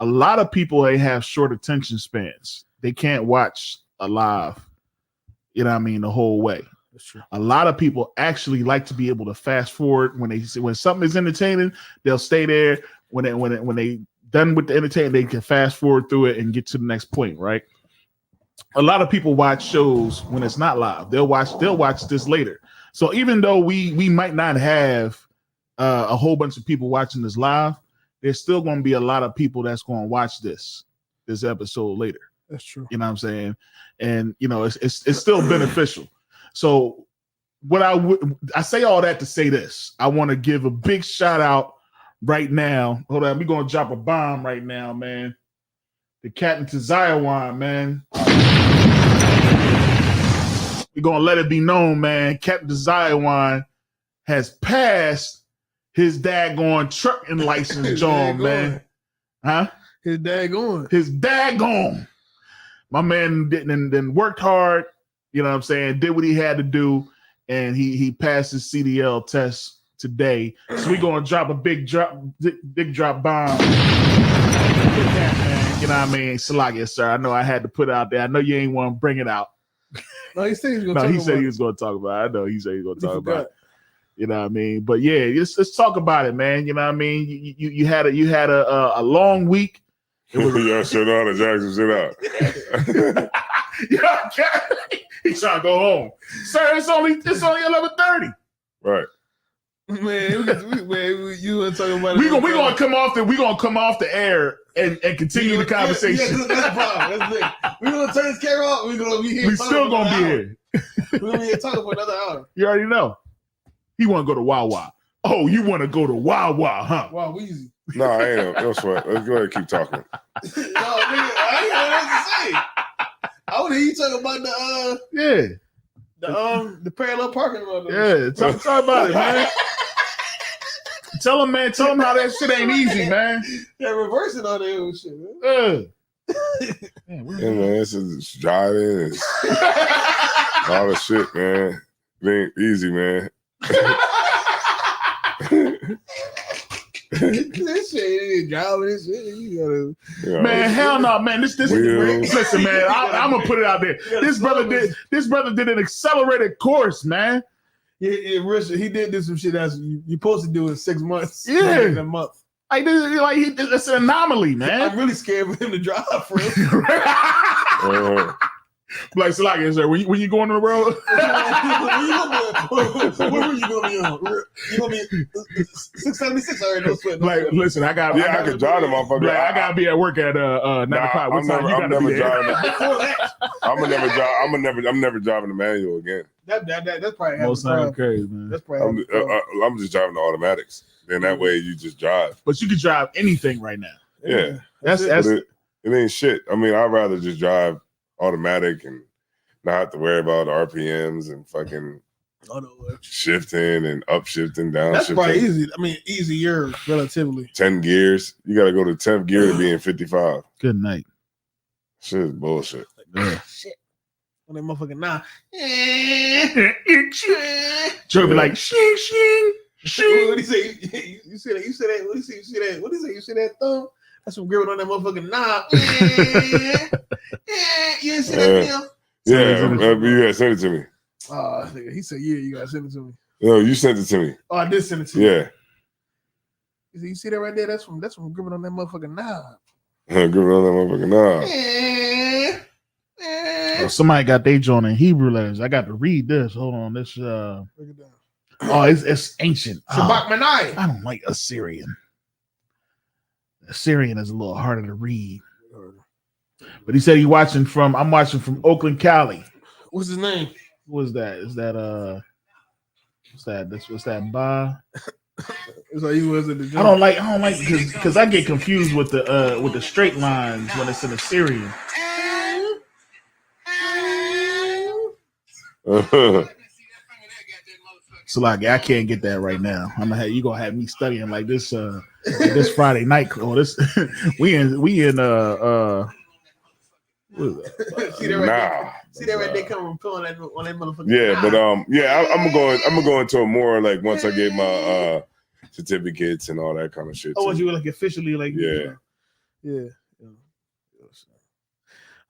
A lot of people, they have short attention spans. They can't watch a live, you know what I mean, the whole way. That's true. A lot of people actually like to be able to fast forward when something is entertaining. They'll stay there. When they done with the entertainment, they can fast forward through it and get to the next point, right? A lot of people watch shows when it's not live. They'll watch this later. So even though we might not have a whole bunch of people watching this live, there's still going to be a lot of people that's going to watch this episode later. That's true. You know what I'm saying? And you know, it's still beneficial. So what I say all that to say this. I want to give a big shout out right now. Hold on, we're gonna drop a bomb right now, man. The Captain to Zion, man. We're gonna let it be known, man. Captain Zion has passed his daggone trucking license, John, man. Huh? His daggone. His daggone. My man didn't worked hard. You know what I'm saying? Did what he had to do, and he passed his CDL test today. So we're gonna drop a big drop bomb. Man, you know what I mean? Salakia, sir. I know I had to put it out there. I know you ain't want to bring it out. No, he said he was gonna he was gonna talk about it. I know he said he was gonna talk about it. You know what I mean? But yeah, let's talk about it, man. You know what I mean? You had a long week. Y'all sure know how to jack some shit out. He's trying to go home, sir. It's only 11:30. Right. Man, you want to talk about it? We gonna come off the air and continue the conversation. Yeah, that's the problem. That's the thing. We're gonna turn this camera off. We're gonna be here. We still gonna be here. We're gonna be here talking for another hour. You already know. He want to go to Wawa. Oh, you want to go to Wawa, huh? Wow, Weezy. No, I ain't. No sweat. Let's go ahead and keep talking. No, nigga, I ain't know what to say. I want to hear you talk about the parallel parking lot. Yeah, talk about it, man. Tell him how that shit ain't easy, man. Yeah, reversing all that old shit, man. Man, it's driving. It's all the shit, man. It ain't easy, man. This shit, driving this shit. You gotta, man, hell no, man. This listen, man. I'm gonna put it out there. This brother did an accelerated course, man. Yeah, Richard, he did do some shit that's you supposed to do in 6 months. Yeah, in a month. It's an anomaly, man. I'm really scared for him to drive for real. Like, so like, sir, when you going on the road? What were you gonna be on? You gonna be 676? I already know sweat. Like, listen, I can drive the motherfucker. Like, I gotta be at work at 9 o'clock. I'm never driving. I'm never driving the manual again. That's probably most time crazy, man. That's probably. I'm just driving the automatics. Then that way you just drive. But you can drive anything right now. Yeah, that's it ain't shit. I mean, I'd rather just drive automatic and not have to worry about RPMs and fucking shifting and upshifting, downshifting. That's probably easy. I mean, easier relatively. 10 gears. You got to go to 10th gear to be in 55. Good night. Shit is bullshit. Shit. When that motherfucking nah. Joe be like, shing, shing, shing. What do you say? You see that? You see that? What do you say? You see that? What do you say? You see that thumb? That's some grip on that motherfucking knob. You didn't see that film? Yeah, you gotta send it to me. Oh, he said, yeah, you gotta send it to me. No, you sent it to me. Oh, I did send it to you. Yeah. You see that right there? That's from gripping on that motherfucking knob. Gripping on that motherfucking knob. Oh, somebody got their joint in Hebrew letters. I got to read this. Hold on. This Break it down. Oh, it's ancient. Shabbat Manai. I don't like Assyrian. Assyrian is a little harder to read. But he said I'm watching from Oakland, Cali. What's his name? What is that? Is that what's that bar? It's like he was at the gym. I don't like because I get confused with the straight lines when it's in Assyrian. So like I can't get that right now. You gonna have me studying like this this Friday night. Oh, this we in See that right there coming pulling that on that motherfucker. Yeah, but I'm gonna go into it more like once I get my certificates and all that kind of shit. Oh, you were like officially like yeah.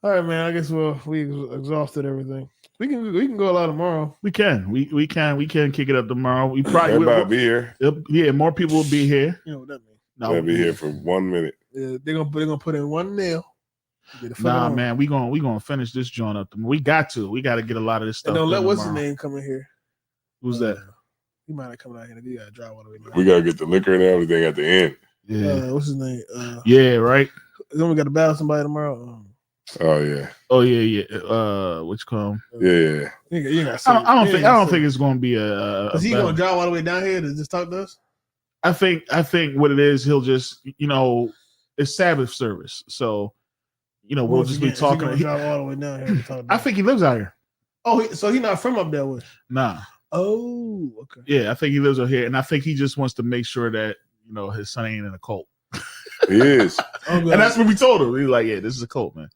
All right, man. I guess we exhausted everything. We can go a lot tomorrow. We can kick it up tomorrow. We probably everybody be here. Yeah, more people will be here. You know what that means? No, they'll be here for 1 minute. Yeah, they're gonna put in one nail. Nah, man, we gonna finish this joint up. We got to get a lot of this stuff. And don't let what's his name come in here. Who's that? He might have come out here. You gotta drive all the way down. We gotta get the liquor and everything at the end. Yeah. What's his name? Yeah, right. Then we got to battle somebody tomorrow. Oh yeah. Which come? Yeah. I don't think it's gonna be a. Is he gonna drive all the way down here to just talk to us? I think what it is, he'll just it's Sabbath service, so we'll just be talking. He drive all the way down here to talk to I think he lives out here. Oh, so he's not from up there with? Nah. Oh, okay. Yeah, I think he lives out here, and I think he just wants to make sure that his son ain't in a cult. He is, and that's what we told him. He's like, "Yeah, this is a cult, man."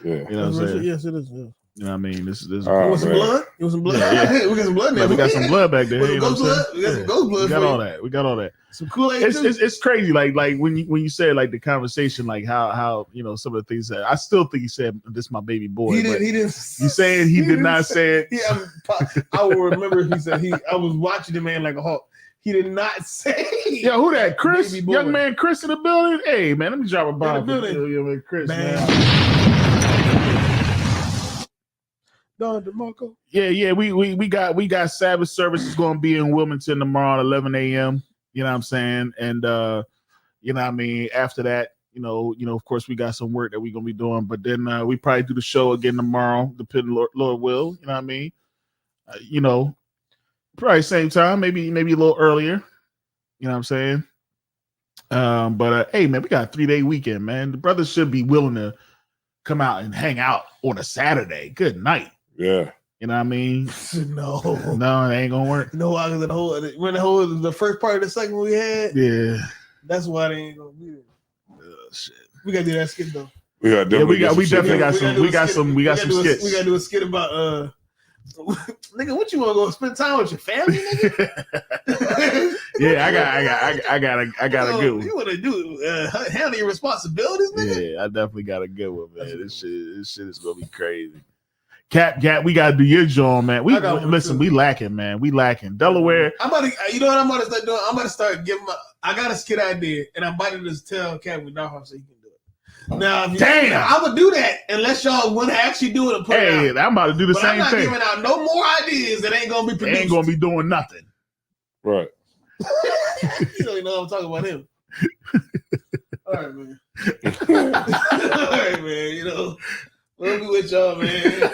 Yeah, you know what I'm saying? Yes, it is. Yeah. You know what I mean? This is. You want some blood? You want some blood? Yeah. We got some blood there. We got some blood back there. We got some ghost blood. We got all that. Some Kool-Aid. It's crazy. Like when you said like the conversation, like how some of the things that I still think he said this is my baby boy. He didn't. You saying he did not say it? Yeah, I will remember. He said I was watching the man like a hawk. He did not say. Yeah, who that? Chris, young man, Chris in the building. Hey man, let me drop a bomb. Building. Chris, man. Don DeMarco. Yeah, we got Sabbath services going to be in Wilmington tomorrow at 11 a.m. You know what I'm saying? And you know what I mean, after that, of course we got some work that we're gonna be doing, but then we probably do the show again tomorrow, depending Lord will, you know what I mean? Probably same time, maybe a little earlier. You know what I'm saying? But hey man, we got a 3-day weekend, man. The brothers should be willing to come out and hang out on a Saturday. Good night. Yeah. You know what I mean? No, it ain't gonna work. I was the first part of the second we had. Yeah. That's why they ain't gonna be there. Shit. We gotta do that skit though. We definitely got some skits. We gotta do a skit about nigga, what you want to go spend time with your family, nigga? Yeah, I got a good one. You want to do handle your responsibilities, nigga? Yeah, I definitely got a good one, man. This shit is gonna be crazy. Cat, we gotta do your job, man. We lacking, man. We lacking. Delaware. You know what I'm about to start doing? I'm about to start giving I got a skit idea, and I'm about to just tell Cat with Darham so he can do it. Now, I'm gonna do that unless y'all want to actually do it and put it out. I'm about to do the same thing. I'm not giving out no more ideas that ain't gonna be produced. Ain't gonna be doing nothing. Right. You don't even know I'm talking about him. All right, man. All right, man. We'll be with y'all, man.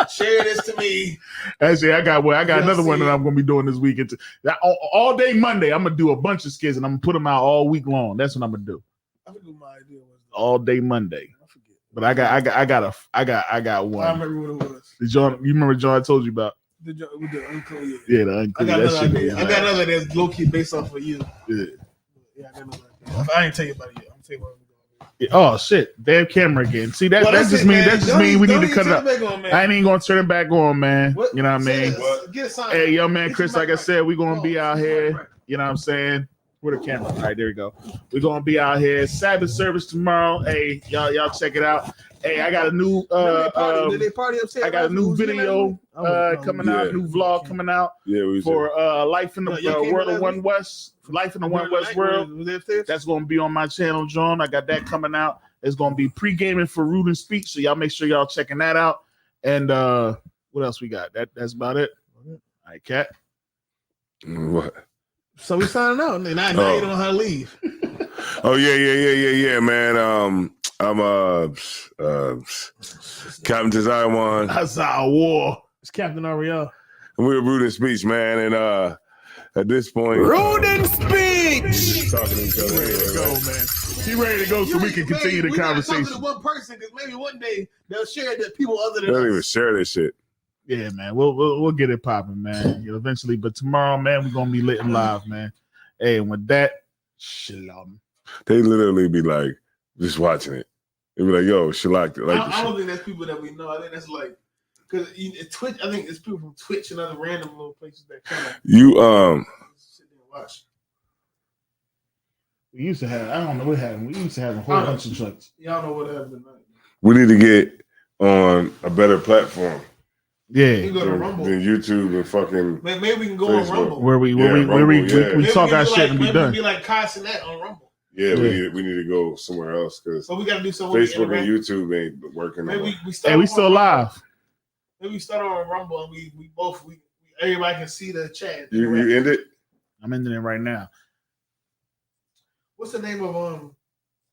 Share this to me. Actually, I got another one that I'm gonna be doing this weekend. All day Monday, I'm gonna do a bunch of skits and I'm gonna put them out all week long. That's what I'm gonna do. I forget my idea was. All day Monday. I forget. But I got one. I remember what it was. You remember John I told you about? With the uncle, yeah. Yeah, the uncle. I got another idea. I got another that's low key based off of you. Yeah. Yeah, I got another idea. I ain't tell you about it yet. I'm tell you what. Yeah, oh shit! Damn camera again. See that just mean we need to cut it up. I ain't even gonna turn it back on, man. You know what I mean? Hey, young man, Chris. Like I said, we gonna be out here. You know what I'm saying? Where the camera? All right, there we go. We're gonna be out here. Sabbath service tomorrow. Hey, y'all check it out. Hey, I got a new did they party upstairs? I got a new video coming out, new vlog coming out. Yeah, for Life in the World of One West. Life in the One West World. That's gonna be on my channel, John. I got that coming out. It's gonna be pre-gaming for Root and Speech. So y'all make sure y'all checking that out. And what else we got? That's about it. All right, Cat. What? So we signing out, and now you don't know how to leave. Oh yeah, man. I'm Captain Tazaiwan. That's our war. It's Captain Ariel. And we're Rude and Speech, man. And at this point, Rude and Speech. Talking to each other. Ready to go, man. He ready to go so we can continue the conversation. To one person, because maybe one day they'll share it to people other They than don't us. even share this shit. Yeah, man. We'll get it popping, man. Eventually, but tomorrow, man, we're gonna be lit and live, man. Hey, and with that, shalom. They literally be like just watching it. They be like, "Yo, she liked it." Like, I don't think that's people that we know. I think that's like because Twitch. I think it's people from Twitch and other random little places that kind of you sit there and watch. We used to have. I don't know what happened. We used to have a whole bunch of joints. Y'all know what happened tonight. We need to get on a better platform. Yeah, We go to Rumble. Than YouTube and fucking. Maybe we can go Facebook. on Rumble. where we Maybe talk we our do shit and be maybe done. Be like Cassinet on Rumble. Yeah, we need to go somewhere else because So we got to do something. Facebook and YouTube ain't working. Maybe we start. Hey, we still live. Maybe we start on Rumble and we both everybody can see the chat. You end it? I'm ending it right now. What's the name of